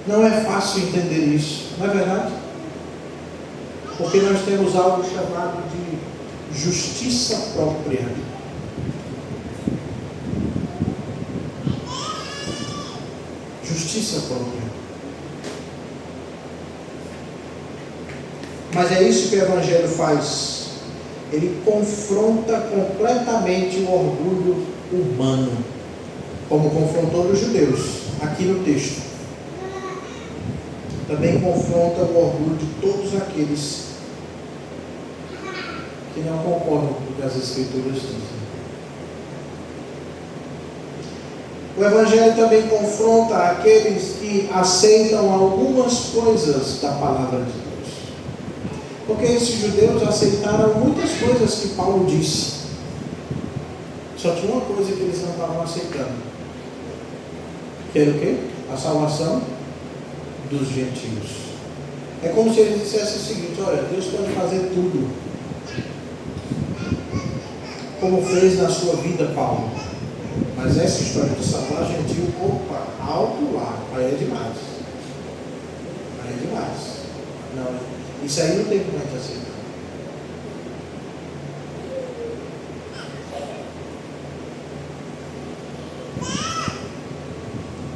Não é fácil entender isso, não é verdade? Porque nós temos algo chamado de justiça própria. Justiça própria. Mas é isso que o Evangelho faz. Ele confronta completamente o orgulho humano, como confrontou os judeus, aqui no texto. Também confronta o orgulho de todos aqueles que não concordam com o que as Escrituras dizem. O Evangelho também confronta aqueles que aceitam algumas coisas da palavra de Deus. Porque esses judeus aceitaram muitas coisas que Paulo disse. Só tinha uma coisa que eles não estavam aceitando. Que era o quê? A salvação dos gentios. É como se eles dissessem o seguinte: olha, Deus pode fazer tudo, como fez na sua vida, Paulo. Mas essa história de salvar gentil, opa, alto lá, aí é demais. Aí é demais. Não, isso aí não tem como a gente aceitar.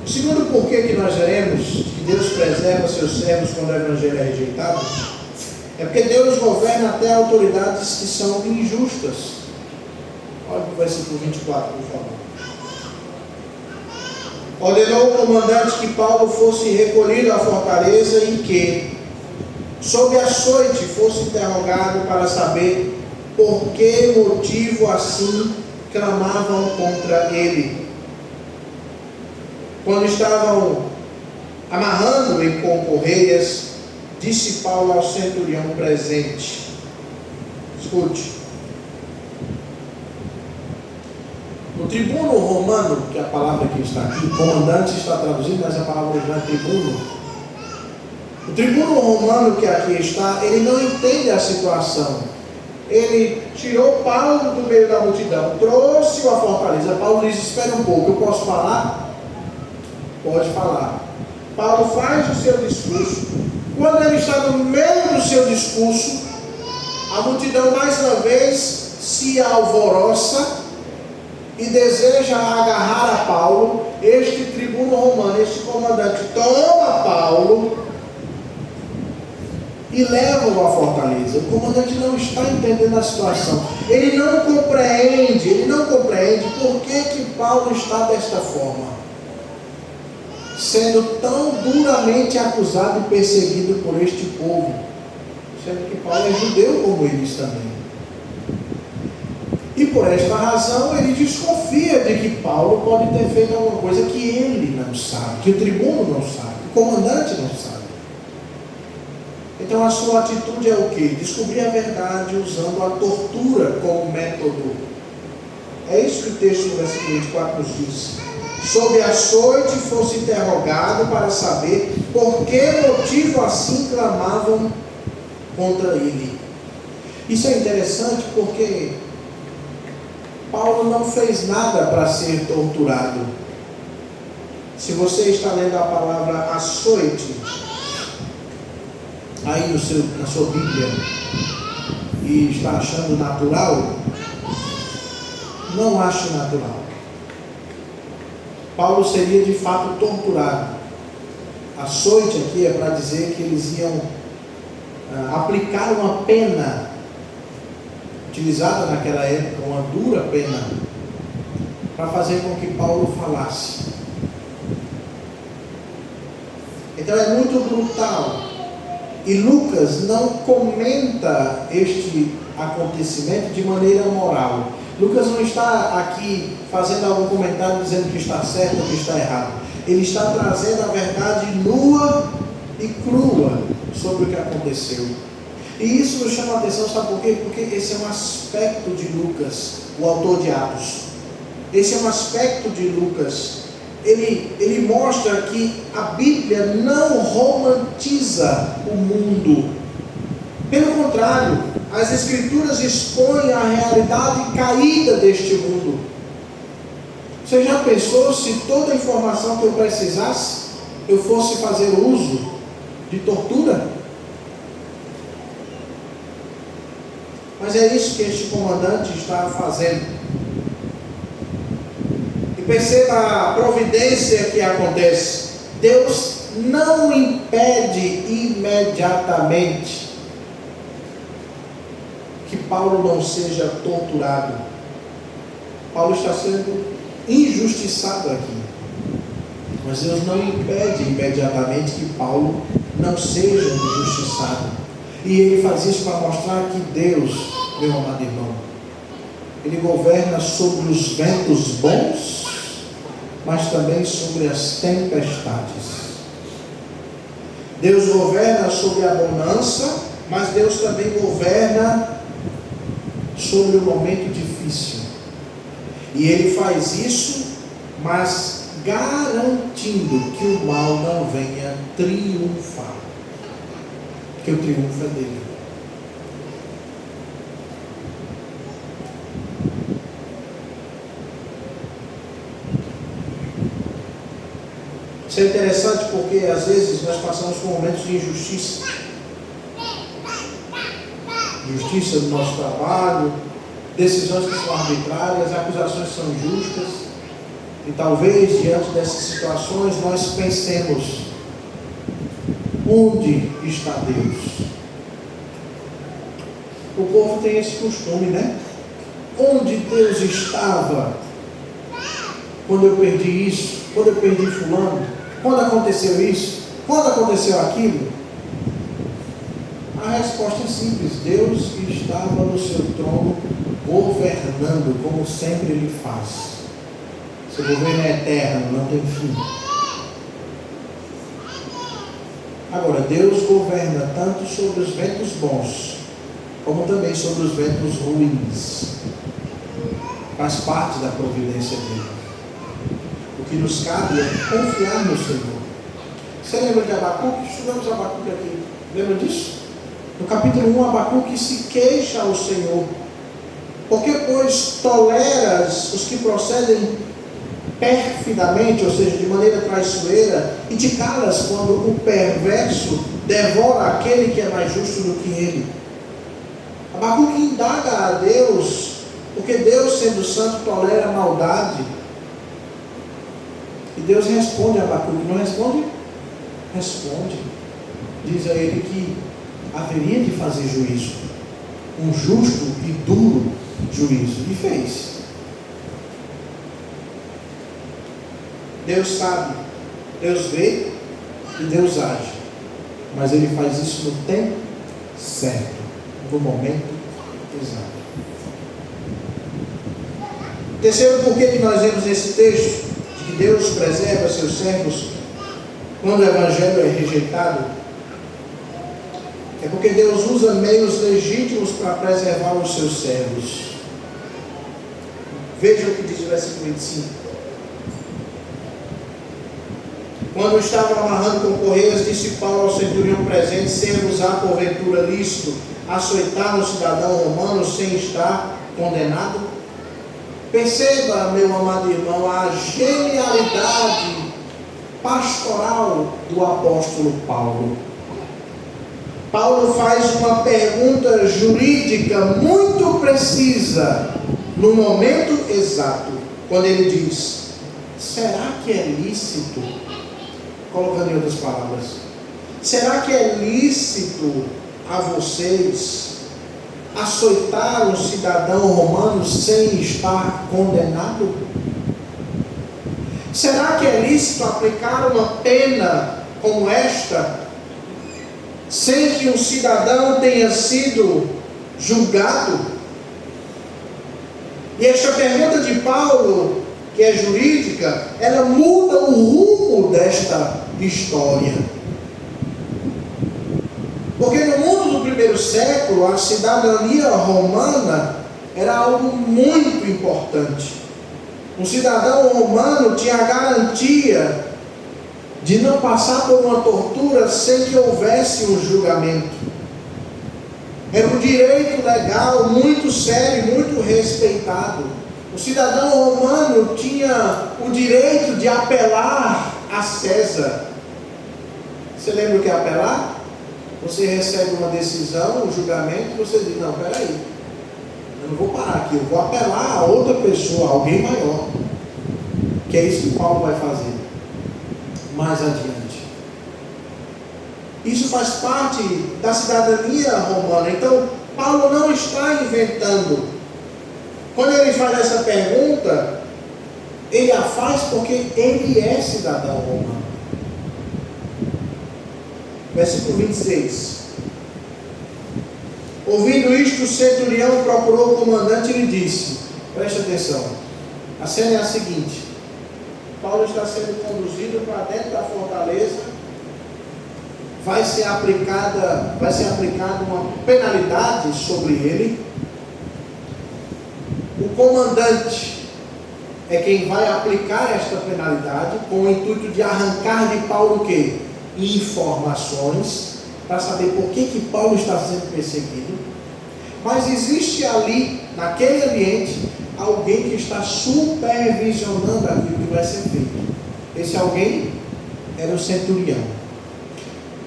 O segundo porquê que nós veremos que Deus preserva seus servos quando o evangelho é rejeitado é porque Deus governa até autoridades que são injustas. Olha o versículo 24, por favor. Ordenou o comandante que Paulo fosse recolhido à fortaleza e que, sob açoite, fosse interrogado para saber por que motivo assim clamavam contra ele. Quando estavam amarrando-o com correias, disse Paulo ao centurião presente: escute, o tribuno romano, que é a palavra que está aqui, comandante está traduzido, mas a palavra original é tribuno. O tribuno romano que aqui está, ele não entende a situação. Ele tirou Paulo do meio da multidão, trouxe-o à fortaleza. Paulo diz: espera um pouco, eu posso falar? Pode falar. Paulo faz o seu discurso. Quando ele está no meio do seu discurso, a multidão mais uma vez se alvoroça e deseja agarrar a Paulo. Este tribuno romano, este comandante, toma Paulo e leva-o à fortaleza. O comandante não está entendendo a situação. Ele não compreende por que Paulo está desta forma, sendo tão duramente acusado e perseguido por este povo, sendo que Paulo é judeu como eles também. E por esta razão ele desconfia de que Paulo pode ter feito alguma coisa que ele não sabe, que o tribuno não sabe, que o comandante não sabe. Então a sua atitude é o quê? Descobrir a verdade usando a tortura como método. É isso que o texto do versículo 24 nos diz. Sob açoite fosse interrogado para saber por que motivo assim clamavam contra ele. Isso é interessante porque Paulo não fez nada para ser torturado. Se você está lendo a palavra açoite aí na sua Bíblia e está achando natural, não ache natural. Paulo seria de fato torturado. Açoite aqui é para dizer que eles iam aplicar uma pena utilizada naquela época, uma dura pena, para fazer com que Paulo falasse. Então é muito brutal. E Lucas não comenta este acontecimento de maneira moral. Lucas não está aqui fazendo algum comentário dizendo que está certo ou que está errado. Ele está trazendo a verdade nua e crua sobre o que aconteceu. E isso nos chama a atenção, sabe por quê? Porque esse é um aspecto de Lucas, o autor de Atos. Esse é um aspecto de Lucas. Ele mostra que a Bíblia não romantiza o mundo. Pelo contrário, as Escrituras expõem a realidade caída deste mundo. Você já pensou se toda a informação que eu precisasse, eu fosse fazer uso de tortura? Mas é isso que este comandante está fazendo. E perceba a providência que acontece. Deus não impede imediatamente que Paulo não seja torturado. Paulo está sendo injustiçado aqui. Mas Deus não impede imediatamente que Paulo não seja injustiçado. E ele faz isso para mostrar que Deus, meu amado irmão, Ele governa sobre os ventos bons, mas também sobre as tempestades. Deus governa sobre a bonança mas Deus também governa sobre o momento difícil. E Ele faz isso, mas garantindo que o mal não venha triunfar. Que o triunfo é dele. Isso é interessante porque às vezes nós passamos por momentos de injustiça. Injustiça no nosso trabalho, decisões que são arbitrárias, acusações que são injustas. E talvez diante dessas situações nós pensemos: onde está Deus? O povo tem esse costume, né? Onde Deus estava quando eu perdi isso? Quando eu perdi fulano? Quando aconteceu isso? Quando aconteceu aquilo? A resposta é simples: Deus estava no seu trono, governando, como sempre Ele faz. Seu governo é eterno, não tem fim. Agora, Deus governa tanto sobre os ventos bons, como também sobre os ventos ruins. Faz parte da providência dele. O que nos cabe é confiar no Senhor. Você lembra de Abacuque? Estudamos Abacuque aqui. Lembra disso? No capítulo 1, Abacuque se queixa ao Senhor. Porque, pois, toleras os que procedem perfidamente, ou seja, de maneira traiçoeira, e te calas quando o perverso devora aquele que é mais justo do que ele. Abacuque indaga a Deus, porque Deus, sendo santo, tolera a maldade. E Deus responde a Abacuque. Não responde? Responde. Diz a ele que haveria de fazer juízo, um justo e duro juízo, e fez. Deus sabe, Deus vê e Deus age, mas Ele faz isso no tempo certo, no momento exato. Terceiro porquê que nós vemos nesse texto, de que Deus preserva seus servos quando o Evangelho é rejeitado, é porque Deus usa meios legítimos para preservar os seus servos. Veja o que diz o versículo 25. Quando estavam amarrando com correias, disse Paulo ao centurião presente: ser-vos-á porventura lícito açoitar um cidadão romano sem estar condenado? Perceba, meu amado irmão, a genialidade pastoral do apóstolo Paulo. Paulo faz uma pergunta jurídica muito precisa, no momento exato, quando ele diz: será que é lícito? Colocando em outras palavras, será que é lícito a vocês açoitar um cidadão romano sem estar condenado? Será que é lícito aplicar uma pena como esta sem que um cidadão tenha sido julgado? E esta pergunta de Paulo, que é jurídica, ela muda o rumo desta história. Porque no mundo do primeiro século, a cidadania romana era algo muito importante. Um cidadão romano tinha a garantia de não passar por uma tortura sem que houvesse um julgamento. Era um direito legal muito sério e muito respeitado. O cidadão romano tinha o direito de apelar a César. Você lembra o que é apelar? Você recebe uma decisão, um julgamento, e você diz: não, peraí, eu não vou parar aqui, eu vou apelar a outra pessoa, alguém maior. Que é isso que Paulo vai fazer mais adiante. Isso faz parte da cidadania romana. Então, Paulo não está inventando. Quando ele faz essa pergunta, ele a faz porque ele é cidadão romano. Versículo 26. Ouvindo isto, o centurião procurou o comandante e lhe disse: preste atenção, a cena é a seguinte: Paulo está sendo conduzido para dentro da fortaleza vai ser aplicada uma penalidade sobre ele. O comandante é quem vai aplicar esta penalidade com o intuito de arrancar de Paulo o quê? Informações para saber por que Paulo está sendo perseguido. Mas existe ali, naquele ambiente, alguém que está supervisionando aquilo que vai ser feito. Esse alguém era o centurião.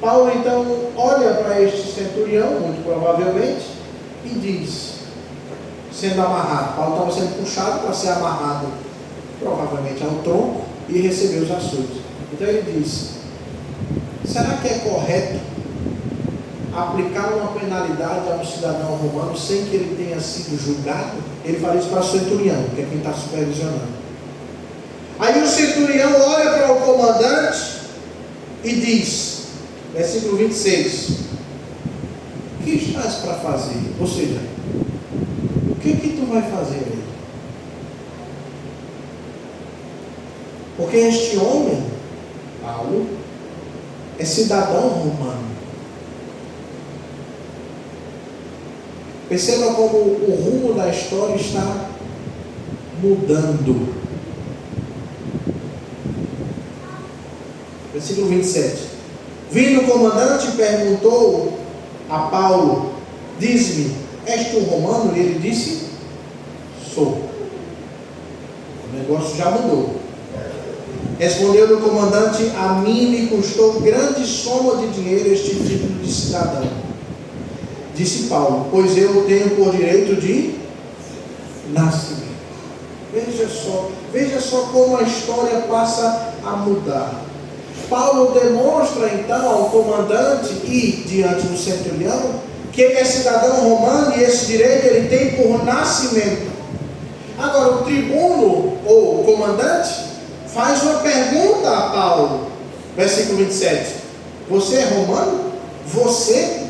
Paulo então olha para este centurião, muito provavelmente, e diz, sendo amarrado, Paulo estava sendo puxado para ser amarrado, provavelmente ao tronco, e receber os açoites. Então ele diz, será que é correto aplicar uma penalidade a um cidadão romano sem que ele tenha sido julgado? Ele fala isso para o centurião, que é quem está supervisionando. Aí o centurião olha para o comandante e diz, versículo 26, o que estás para fazer? Ou seja, o que tu vai fazer aí? Porque este homem, Paulo, é cidadão romano. Perceba como o rumo da história está mudando. Versículo 27. Vindo o comandante, perguntou a Paulo, diz-me, és tu romano? E ele disse, sou. O negócio já mudou. Respondeu o comandante, a mim me custou grande soma de dinheiro este título de cidadão. Disse Paulo, pois eu tenho por direito de nascimento. Veja só como a história passa a mudar. Paulo demonstra então ao comandante e diante do centurião que ele é cidadão romano e esse direito ele tem por nascimento. Agora o tribuno ou o comandante faz uma pergunta a Paulo, versículo 27. Você é romano? Você?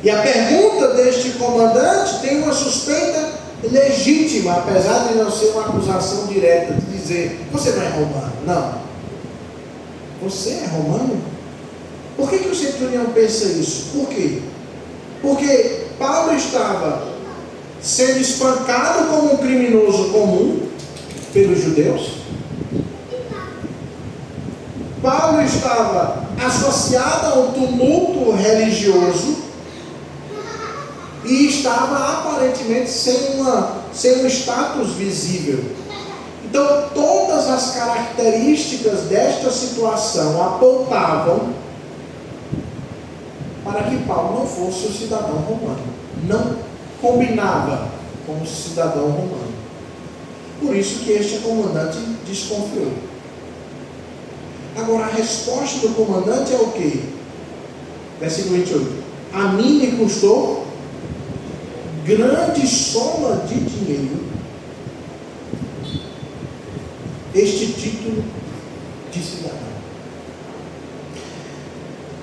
E a pergunta deste comandante tem uma suspeita legítima, apesar de não ser uma acusação direta, de dizer, você não é romano? Não. Você é romano? Por que o centurião pensa isso? Por quê? Porque Paulo estava sendo espancado como um criminoso comum pelos judeus. Paulo estava associado a um tumulto religioso e estava aparentemente sem um status visível. Então todas as características desta situação apontavam para que Paulo não fosse um cidadão romano. Não combinava com o cidadão romano. Por isso que este comandante desconfiou. Agora a resposta do comandante é o quê? Versículo 28. A mim me custou grande soma de dinheiro este título de cidadão.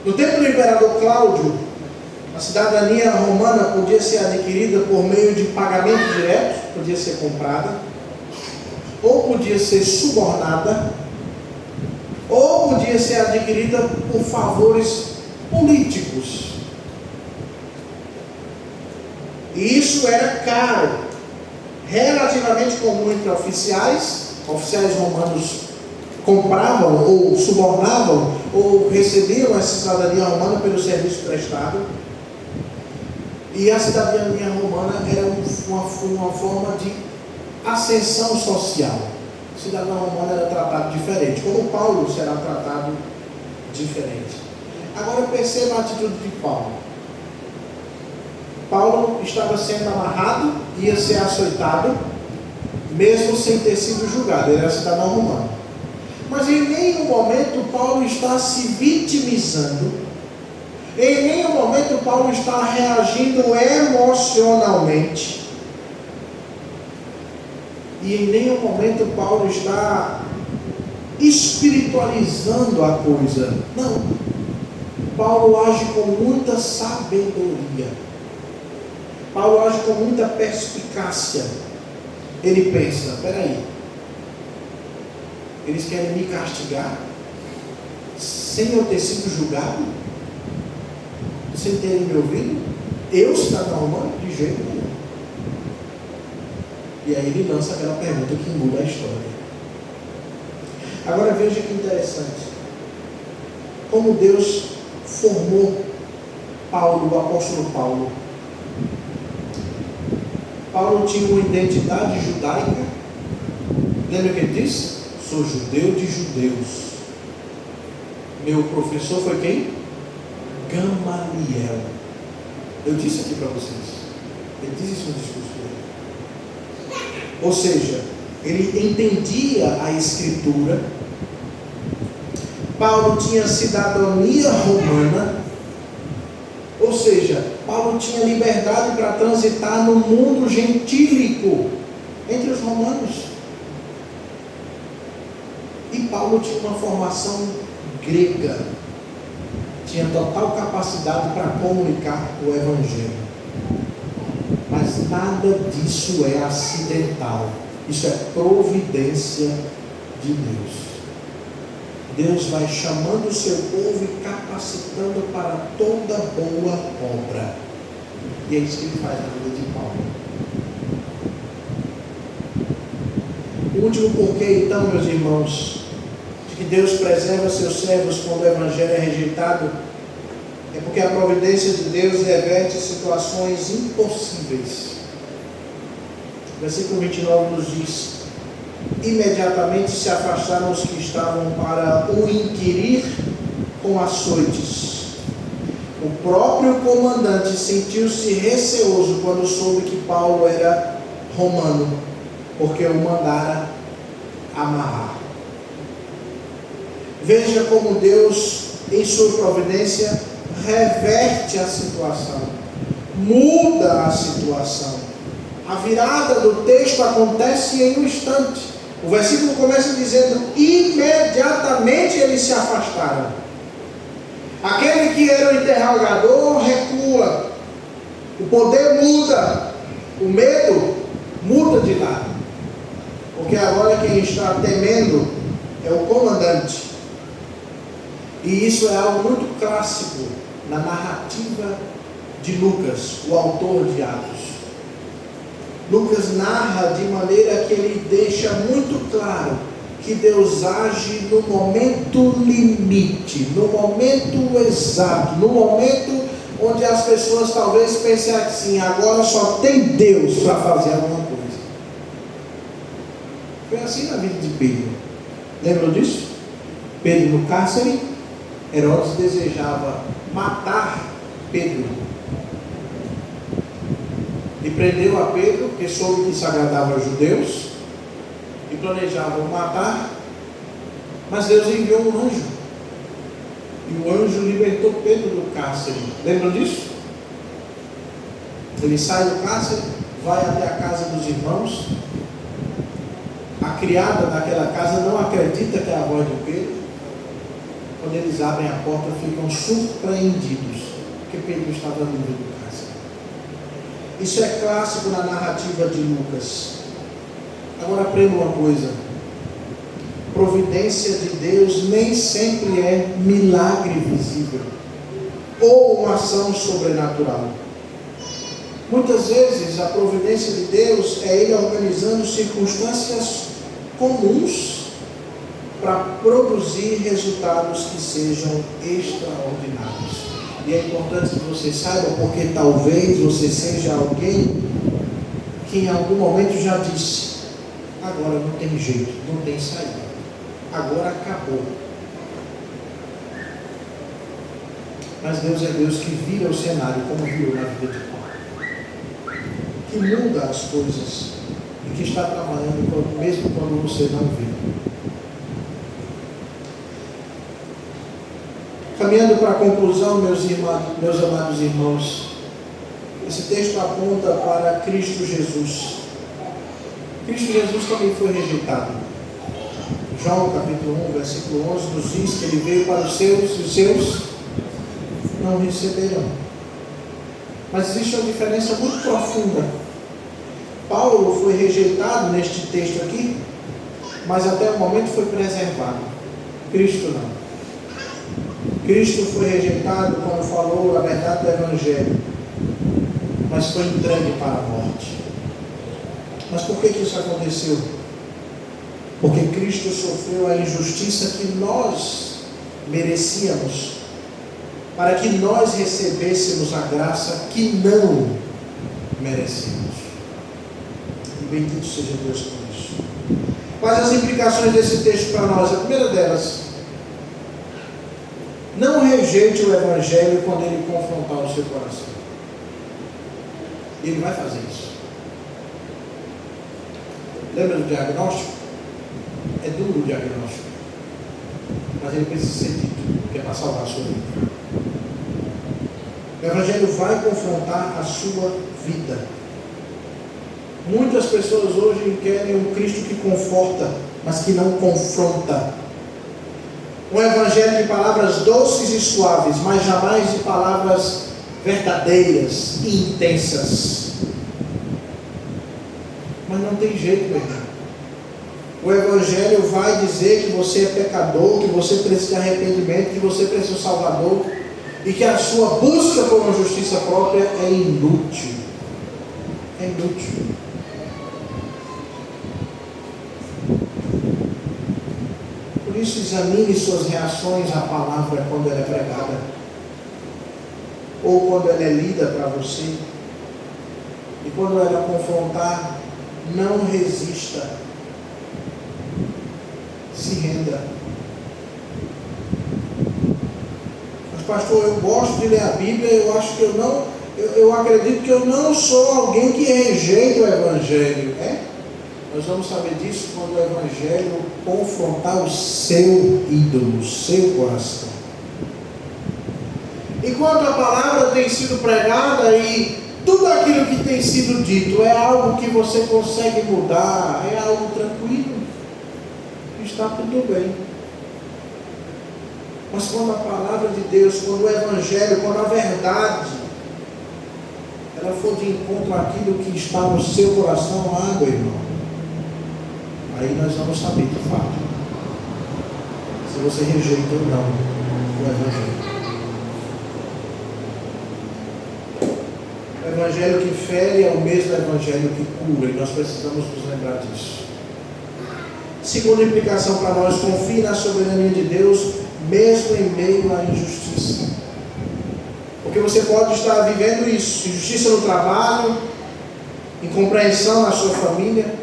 No tempo do imperador Cláudio, a cidadania romana podia ser adquirida por meio de pagamento direto, podia ser comprada, ou podia ser subornada, ou podia ser adquirida por favores políticos. E isso era caro, relativamente comum entre oficiais romanos compravam ou subornavam ou recebiam essa cidadania romana pelo serviço prestado. E a cidadania romana era uma forma de ascensão social. O cidadão romano era tratado diferente, como Paulo será tratado diferente. Agora perceba a atitude de Paulo. Paulo estava sendo amarrado, ia ser açoitado, mesmo sem ter sido julgado. Ele era cidadão romano. Mas em nenhum momento Paulo está se vitimizando. Em nenhum momento Paulo está reagindo emocionalmente. E em nenhum momento Paulo está espiritualizando a coisa. Não. Paulo age com muita sabedoria. Paulo age com muita perspicácia. Ele pensa, espera aí, eles querem me castigar? sem eu ter sido julgado? Sem terem me ouvido? Eu estar normal? De jeito nenhum. E aí ele lança aquela pergunta que muda a história. Agora veja que interessante. Como Deus formou Paulo, o apóstolo Paulo. Paulo tinha uma identidade judaica. Lembra que ele disse? Sou judeu de judeus. Meu professor foi quem? Gamaliel. Eu disse aqui para vocês. Ele disse isso no discurso dele. Ou seja, ele entendia a Escritura. Paulo tinha cidadania romana. Ou seja, Paulo tinha liberdade para transitar no mundo gentílico entre os romanos. E Paulo tinha uma formação grega. Tinha total capacidade para comunicar o Evangelho. Mas nada disso é acidental. Isso é providência de Deus. Deus vai chamando o seu povo e capacitando para toda boa obra. E é isso que ele faz na vida de Paulo. O último porquê, então, meus irmãos, de que Deus preserva seus servos quando o Evangelho é rejeitado, é porque a providência de Deus reverte situações impossíveis. O versículo 29 nos diz: imediatamente se afastaram os que estavam para o inquirir com açoites. O próprio comandante sentiu-se receoso quando soube que Paulo era romano, porque o mandara amarrar. Veja como Deus, em sua providência, reverte a situação, muda a situação. A virada do texto acontece em um instante. O versículo começa dizendo: imediatamente eles se afastaram. Aquele que era o interrogador recua. O poder muda. O medo muda de lado. Porque agora quem está temendo é o comandante. E isso é algo muito clássico na narrativa de Lucas, o autor de Atos. Lucas narra de maneira que ele deixa muito claro que Deus age no momento limite, no momento exato, no momento onde as pessoas talvez pensem assim: agora só tem Deus para fazer alguma coisa. Foi assim na vida de Pedro. Lembram disso? Pedro no cárcere, Herodes desejava matar Pedro. E prendeu a Pedro, porque soube que isso agradava aos judeus, e planejavam matar, mas Deus enviou um anjo, e o anjo libertou Pedro do cárcere. Lembram disso? Ele sai do cárcere, vai até a casa dos irmãos, a criada daquela casa não acredita que é a voz de Pedro. Quando eles abrem a porta, ficam surpreendidos, porque Pedro estava livre do cárcere. Isso é clássico na narrativa de Lucas. Agora aprenda uma coisa: providência de Deus nem sempre é milagre visível ou uma ação sobrenatural. Muitas vezes a providência de Deus é Ele organizando circunstâncias comuns para produzir resultados que sejam extraordinários. E é importante que você saiba, porque talvez você seja alguém que em algum momento já disse: agora não tem jeito, não tem saída, agora acabou. Mas Deus é Deus que vira o cenário, como viu na vida de Paulo, que muda as coisas e que está trabalhando mesmo quando você não vê. Caminhando para a conclusão, meus amados irmãos, esse texto aponta para Cristo Jesus. Cristo Jesus também foi rejeitado. João capítulo 1, versículo 11 nos diz que ele veio para os seus e os seus não receberam. Mas existe uma diferença muito profunda. Paulo foi rejeitado neste texto aqui, mas até o momento foi preservado. Cristo não. Cristo foi rejeitado quando falou a verdade do Evangelho, mas foi entregue para a morte. Mas por que isso aconteceu? Porque Cristo sofreu a injustiça que nós merecíamos, para que nós recebêssemos a graça que não merecemos. E bendito seja Deus por isso. Quais as implicações desse texto para nós? A primeira delas: não rejeite o Evangelho quando ele confrontar o seu coração. Ele vai fazer isso. Lembra do diagnóstico? É duro o diagnóstico, mas ele precisa ser dito, que é para salvar a sua vida. O Evangelho vai confrontar a sua vida. Muitas pessoas hoje querem um Cristo que conforta, mas que não confronta. Um Evangelho de palavras doces e suaves, mas jamais de palavras verdadeiras e intensas. Mas não tem jeito, meu irmão. O Evangelho vai dizer que você é pecador, que você precisa de arrependimento, que você precisa de um Salvador, e que a sua busca por uma justiça própria é inútil. É inútil. Por isso, examine suas reações à palavra quando ela é pregada, ou quando ela é lida para você. E quando ela confrontar, não resista. Se renda. Mas pastor, eu gosto de ler a Bíblia, eu acredito que eu não sou alguém que rejeita o Evangelho. Nós vamos saber disso quando o Evangelho confrontar o seu ídolo, o seu coração. Enquanto a palavra tem sido pregada e tudo aquilo que tem sido dito é algo que você consegue mudar, é algo tranquilo, está tudo bem. Mas quando a palavra de Deus, quando o Evangelho, quando a verdade, ela for de encontro àquilo que está no seu coração, água, irmão, aí nós vamos saber de fato se você rejeita ou não o Evangelho. O Evangelho que fere é o mesmo Evangelho que cura, e nós precisamos nos lembrar disso. Segunda implicação para nós: confie na soberania de Deus, mesmo em meio à injustiça. Porque você pode estar vivendo isso: injustiça no trabalho, incompreensão na sua família,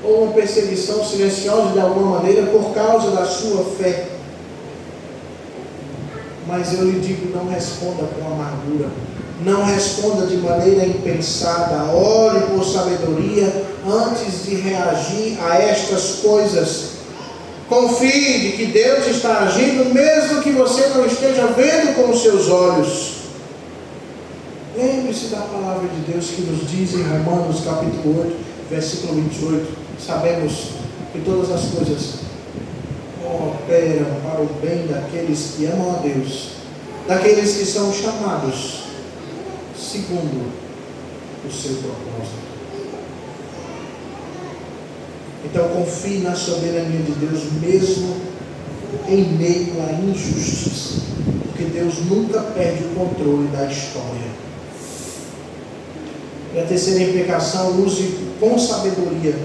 ou uma perseguição silenciosa de alguma maneira por causa da sua fé. Mas eu lhe digo, não responda com amargura, não responda de maneira impensada, ore por sabedoria antes de reagir a estas coisas. Confie de que Deus está agindo, mesmo que você não esteja vendo com os seus olhos. Lembre-se da palavra de Deus que nos diz em Romanos capítulo 8, versículo 28, sabemos que todas as coisas cooperam para o bem daqueles que amam a Deus, daqueles que são chamados segundo o seu propósito. Então confie na soberania de Deus, mesmo em meio à injustiça, porque Deus nunca perde o controle da história. E a terceira implicação: use com sabedoria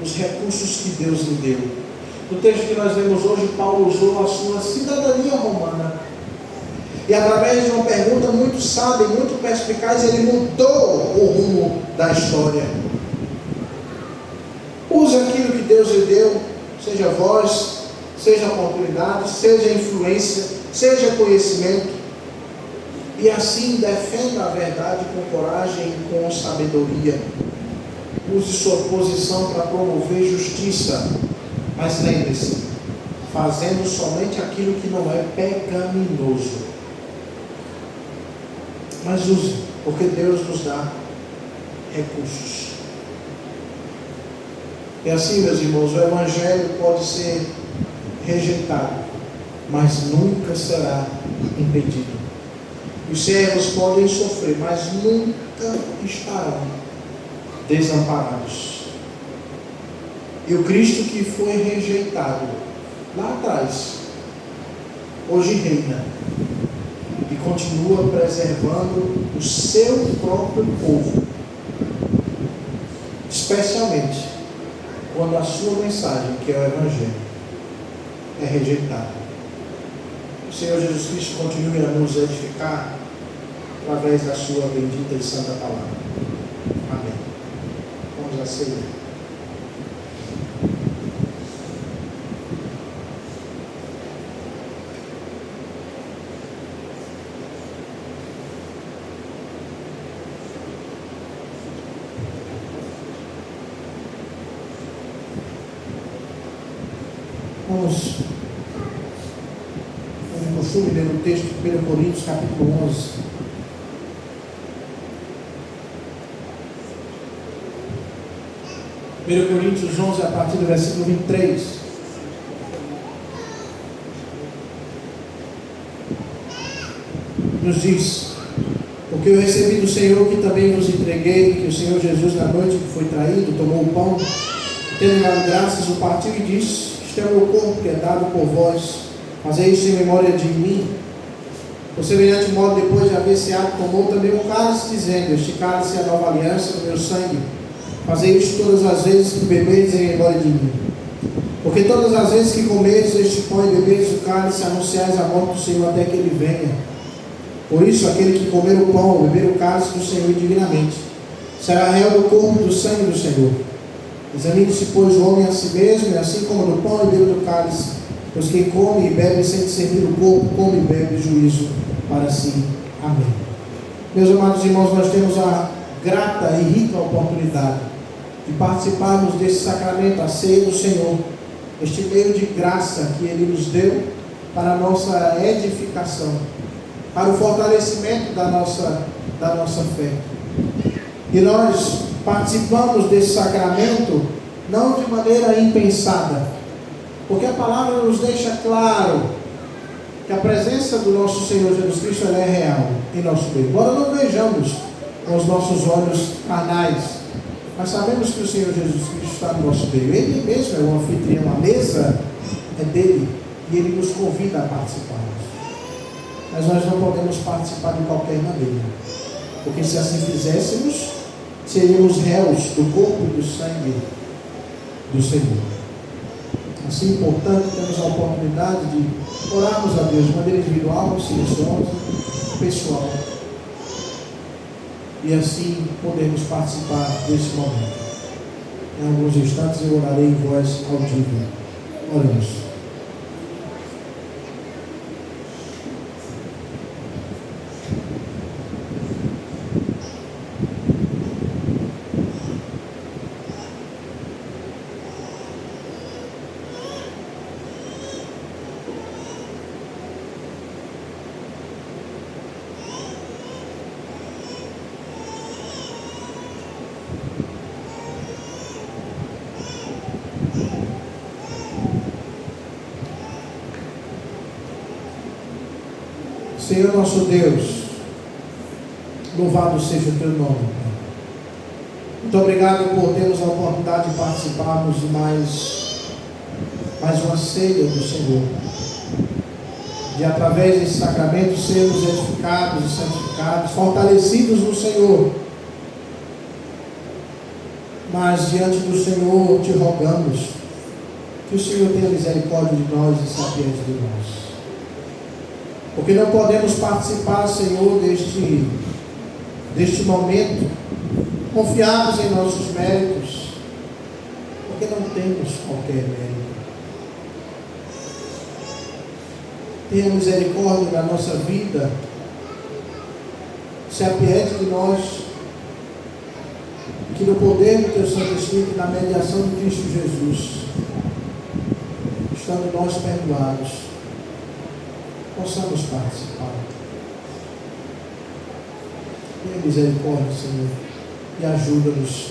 os recursos que Deus lhe deu. No texto que nós lemos hoje, Paulo usou a sua cidadania romana, e através de uma pergunta muito sábia, muito perspicaz, ele mudou o rumo da história. Use aquilo que Deus lhe deu, seja voz, seja oportunidade, seja influência, seja conhecimento, e assim defenda a verdade com coragem e com sabedoria. Use sua posição para promover justiça, mas lembre-se, fazendo somente aquilo que não é pecaminoso. Mas use, porque Deus nos dá recursos. E assim, meus irmãos, o Evangelho pode ser rejeitado, mas nunca será impedido. Os servos podem sofrer, mas nunca estarão desamparados. E o Cristo que foi rejeitado lá atrás, hoje reina e continua preservando o seu próprio povo, especialmente quando a sua mensagem, que é o Evangelho, é rejeitada. O Senhor Jesus Cristo continue a nos edificar através da sua bendita e santa palavra. Amém. Vamos a ceia. Vamos, como costume, ler o texto de 1 Coríntios, capítulo 11. Coríntios 11, a partir do versículo 23. Nos diz: porque eu recebi do Senhor que também vos entreguei, que o Senhor Jesus, na noite que foi traído, tomou o pão, tendo dado graças, o partiu e disse: este é o meu corpo que é dado por vós, fazei isso em memória de mim. Por semelhante modo, depois de haver ceado, tomou também um cálice, dizendo: este cálice é a nova aliança do meu sangue. Fazei isto todas as vezes que bebedes em memória de mim. Porque todas as vezes que comedes este pão e bebedes o cálice, anunciais a morte do Senhor até que Ele venha. Por isso, aquele que comer o pão ou beber o cálice do Senhor indignamente, será réu do corpo e do sangue do Senhor. Examine-se, pois, o homem a si mesmo, e assim como do pão e bebe do cálice. Pois quem come e bebe sem discernir o corpo, come e bebe juízo para si. Amém. Meus amados irmãos, nós temos a grata e rica oportunidade de participarmos desse sacramento, a ceia do Senhor, este meio de graça que Ele nos deu para a nossa edificação, para o fortalecimento da nossa fé. E nós participamos desse sacramento não de maneira impensada, porque a palavra nos deixa claro que a presença do nosso Senhor Jesus Cristo ela é real em nosso meio. Embora não vejamos com os nossos olhos carnais, mas sabemos que o Senhor Jesus Cristo está no nosso meio. Ele mesmo é o anfitrião, a mesa é dele e Ele nos convida a participarmos. Mas nós não podemos participar de qualquer maneira, porque se assim fizéssemos, seríamos réus do corpo e do sangue do Senhor. Assim, portanto, temos a oportunidade de orarmos a Deus de maneira individual, silenciosa, pessoal, e assim podemos participar desse momento. Em alguns instantes eu orarei em voz audível. Oremos. Senhor nosso Deus, louvado seja o Teu nome. Muito obrigado por termos a oportunidade de participarmos de mais uma ceia do Senhor, de através desse sacramento sermos edificados e santificados, fortalecidos no Senhor. Mas diante do Senhor te rogamos que o Senhor tenha misericórdia de nós e se apiede de nós. Porque não podemos participar, Senhor, deste momento, confiados em nossos méritos, porque não temos qualquer mérito. Tenha misericórdia da nossa vida, se apiede de nós, que no poder do Teu Santo Espírito e na mediação de Cristo Jesus, estando nós perdoados, possamos participar. Tenha misericórdia, Senhor, e ajuda-nos.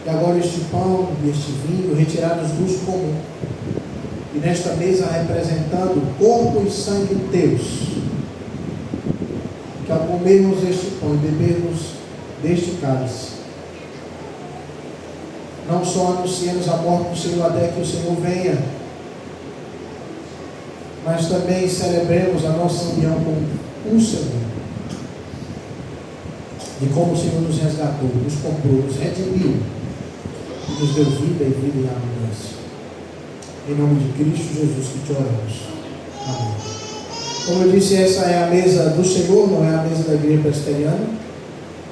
E agora este pão e este vinho retirados do uso comum, e nesta mesa representando o corpo e sangue de Deus, que ao comermos este pão e bebermos deste cálice, não só anunciemos a morte do Senhor até que o Senhor venha, mas também celebremos a nossa união com o Senhor. E como o Senhor nos resgatou, nos comprou, nos redimiu, e nos deu vida e vida em abundância. Em nome de Cristo Jesus que te oramos. Amém. Como eu disse, essa é a mesa do Senhor, não é a mesa da igreja presbiteriana.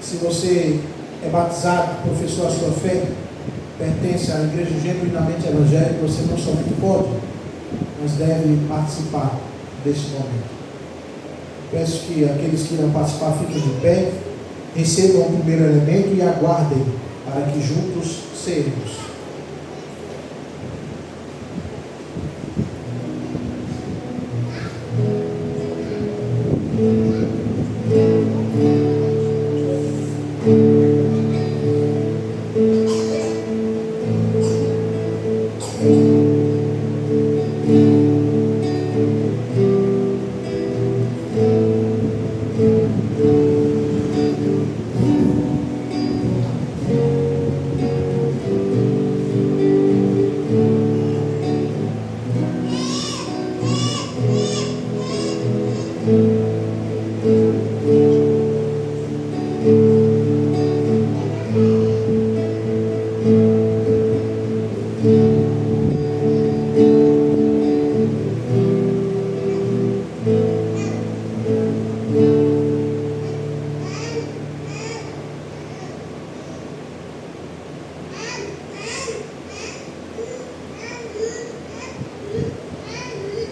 Se você é batizado, professou a sua fé, pertence à igreja genuinamente evangélica, você não somente pode, mas deve participar desse momento. Peço que aqueles que irão participar fiquem de pé, recebam o primeiro elemento e aguardem para que juntos seremos.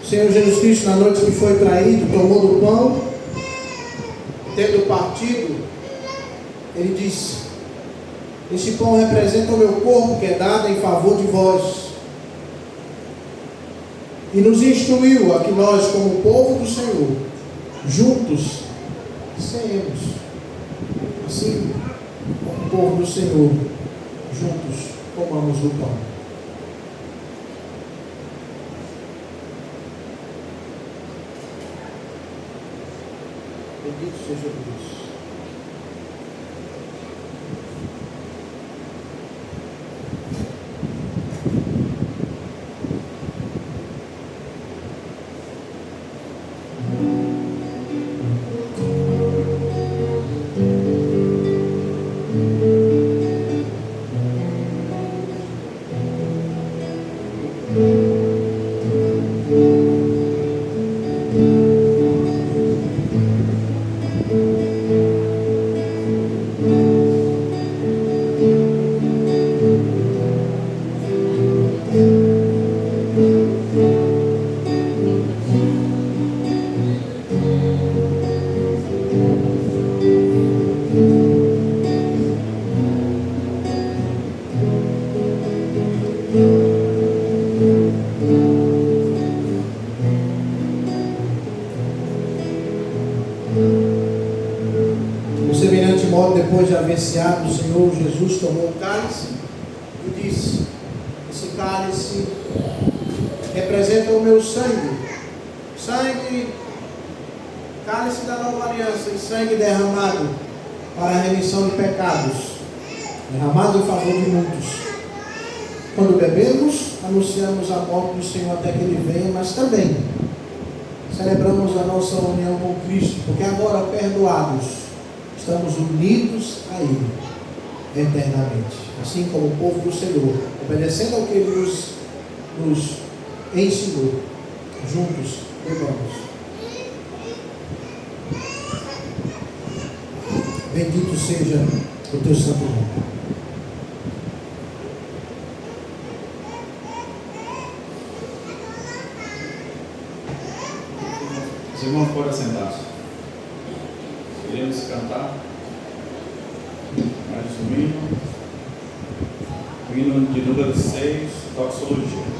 Senhor Jesus Cristo, na noite que foi traído, tomou do pão, tendo partido, ele disse: este pão representa o meu corpo que é dado em favor de vós. E nos instruiu a que nós, como povo do Senhor, juntos seremos. Assim, como povo do Senhor, juntos comamos o pão. Bendito seja Deus. Depois de haver ceado, o Senhor Jesus tomou o cálice e disse: esse cálice representa o meu sangue, cálice da nova aliança, e sangue derramado para a remissão de pecados, derramado em favor de muitos. Quando bebemos, anunciamos a morte do Senhor até que Ele venha, mas também celebramos a nossa união com Cristo, porque agora perdoados, estamos unidos a Ele eternamente, assim como o povo do Senhor, obedecendo ao que Ele nos ensinou. Juntos, bebamos. Bendito seja o teu santo nome. Os irmãos podem sentar-se. Iremos cantar mais um hino, o hino de número 6, Doxologia.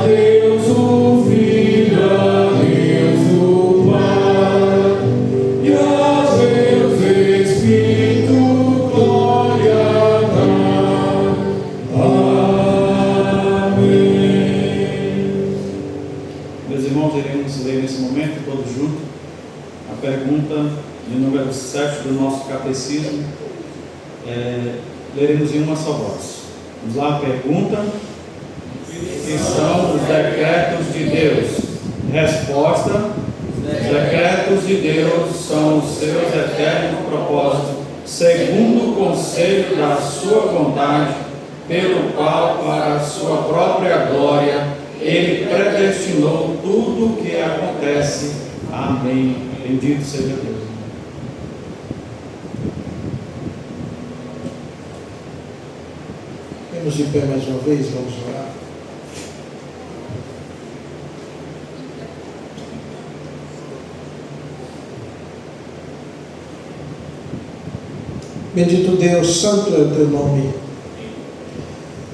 Deus o Filho. irmãos, iremos ler nesse momento, todos juntos, a pergunta de número 7 do nosso catecismo. Leremos em uma só voz. Vamos lá, pergunta: que são os decretos de Deus? Resposta: os decretos de Deus são os seus eternos propósitos, segundo o conselho da sua vontade, pelo qual, para a sua própria glória, Ele predestinou tudo o que acontece. Amém. Bendito seja Deus. Vamos de pé mais uma vez, vamos orar. Bendito Deus, santo é o teu nome.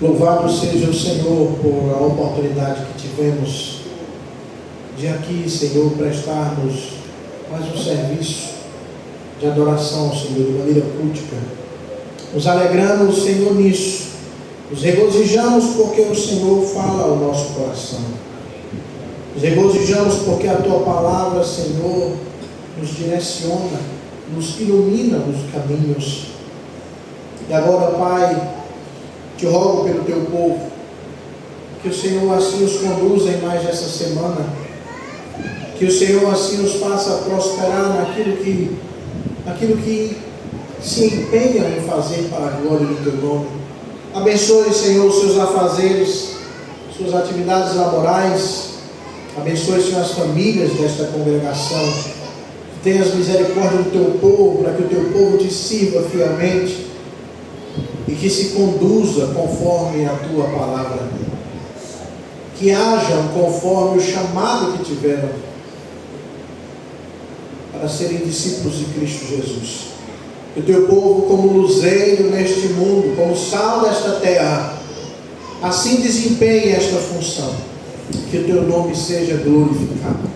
Louvado seja o Senhor por a oportunidade que tivemos de aqui, Senhor, prestarmos mais um serviço de adoração, Senhor, de maneira cultica. Nos alegramos, Senhor, nisso. Nos regozijamos porque o Senhor fala ao nosso coração. Nos regozijamos porque a Tua palavra, Senhor, nos direciona, nos ilumina nos caminhos. E agora, Pai, te rogo pelo Teu povo, que o Senhor assim os conduza em mais essa semana, que o Senhor assim nos faça prosperar naquilo que se empenham em fazer para a glória do Teu nome. Abençoe, Senhor, os seus afazeres, suas atividades laborais. Abençoe, Senhor, as famílias desta congregação. Tenhas misericórdia do Teu povo, para que o Teu povo te sirva fielmente e que se conduza conforme a Tua palavra. Que hajam conforme o chamado que tiveram para serem discípulos de Cristo Jesus. Que o Teu povo, como luzeiro neste mundo, como sal desta terra, assim desempenhe esta função. Que o Teu nome seja glorificado.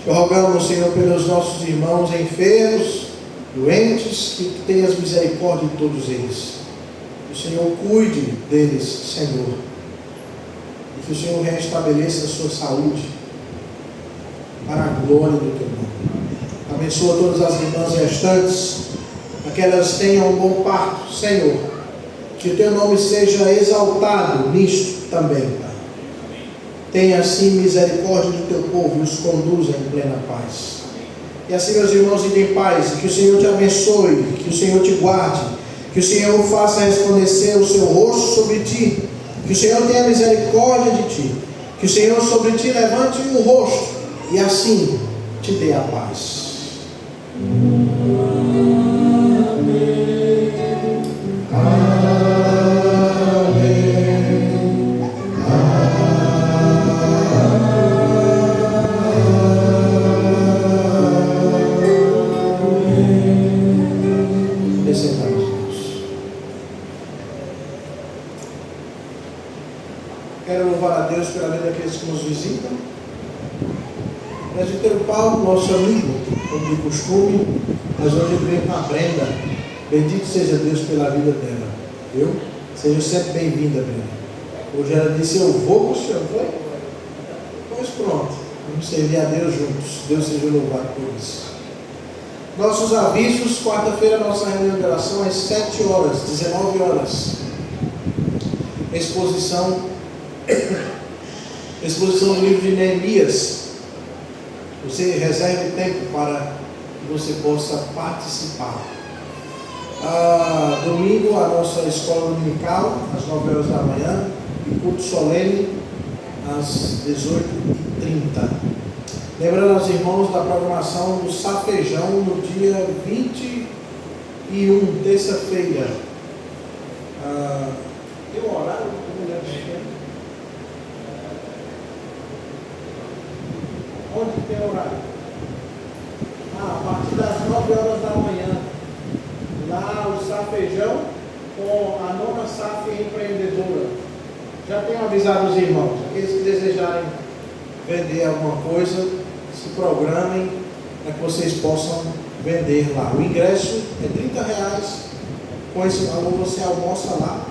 Te rogamos, Senhor, pelos nossos irmãos enfermos, doentes, que tenhas misericórdia de todos eles. Que o Senhor cuide deles, Senhor. E que o Senhor restabeleça a sua saúde para a glória do Teu nome. Abençoa todas as irmãs restantes, para que elas tenham um bom parto, Senhor. Que o Teu nome seja exaltado nisto também, Pai. Tenha assim misericórdia do Teu povo e os conduza em plena paz. E assim, meus irmãos, idem em paz, e que o Senhor te abençoe, que o Senhor te guarde, que o Senhor faça resplandecer o seu rosto sobre ti, que o Senhor tenha misericórdia de ti, que o Senhor sobre ti levante o rosto e assim te dê a paz. Quero louvar a Deus pela vida daqueles que nos visitam. Presbítero Paulo, nosso amigo, como de costume, mas hoje eu venho com a Brenda. Bendito seja Deus pela vida dela, viu? Seja sempre bem-vinda, Brenda. Hoje ela disse: eu vou com o senhor, foi? Pois pronto, vamos servir a Deus juntos. Deus seja louvado por isso. Nossos avisos: quarta-feira, nossa reunião de oração às 7 horas, 19 horas. Exposição do livro de Neemias. Você reserve tempo para que você possa participar. Domingo, a nossa escola dominical, às 9 horas da manhã, e culto solene, às 18h30. Lembrando aos irmãos da programação do Safejão, no dia 21, terça-feira. Tem um horário? Não lembro. Onde tem horário? A partir das 9 horas da manhã. Lá o Safejão com a nona SAF empreendedora. Já tenho avisado os irmãos, aqueles que desejarem vender alguma coisa, se programem para que vocês possam vender lá. O ingresso é R$30. Com esse valor você almoça lá,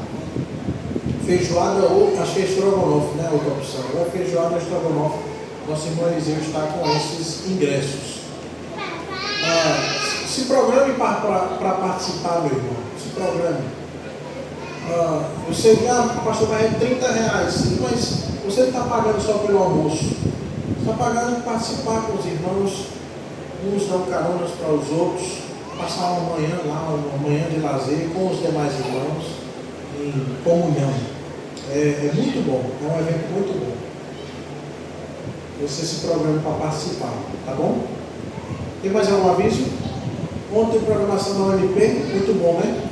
feijoada ou achei estrogonofe, né? Outra opção. Ou é feijoada ou estrogonofe. Nosso irmão Eliseu está com esses ingressos. Se programe para participar, meu irmão. Se programe. Eu sei que pastor, vai é R$30, sim, mas você não está pagando só pelo almoço. Você está pagando para participar com os irmãos. Uns dão caronas para os outros. Passar uma manhã lá, uma manhã de lazer com os demais irmãos. Em comunhão. É muito bom. É um evento muito bom. Você se programa para participar. Tá bom? Tem mais algum aviso? Ontem programação da UMP, muito bom, né?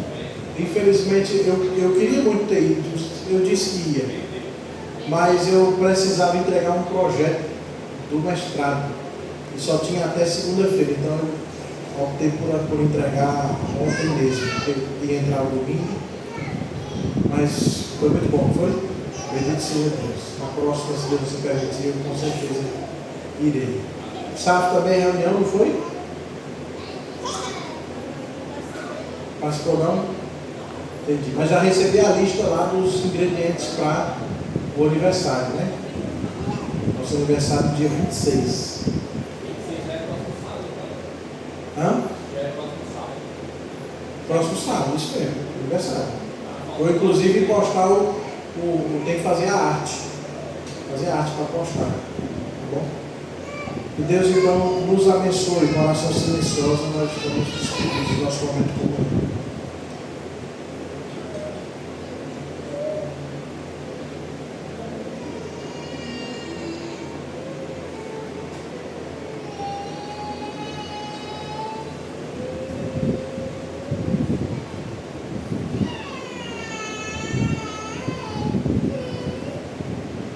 Infelizmente eu queria muito ter ido, eu disse que ia, mas eu precisava entregar um projeto do mestrado e só tinha até segunda-feira, então eu optei por entregar ontem mesmo, porque ia entrar o domingo, mas foi muito bom, não foi? Bendito seja Deus. Na próxima, se Deus me permitir, eu com certeza irei. Sábado também reunião, não foi? Participou não? Entendi. Mas já recebi a lista lá dos ingredientes para o aniversário, né? Nosso aniversário dia 26. Hã? Próximo sábado, isso mesmo, aniversário. Vou inclusive postar tem que fazer a arte. Fazer a arte para postar. Tá bom? Que Deus então nos abençoe com oração silenciosa. Nós estamos despedidos do nosso momento comum.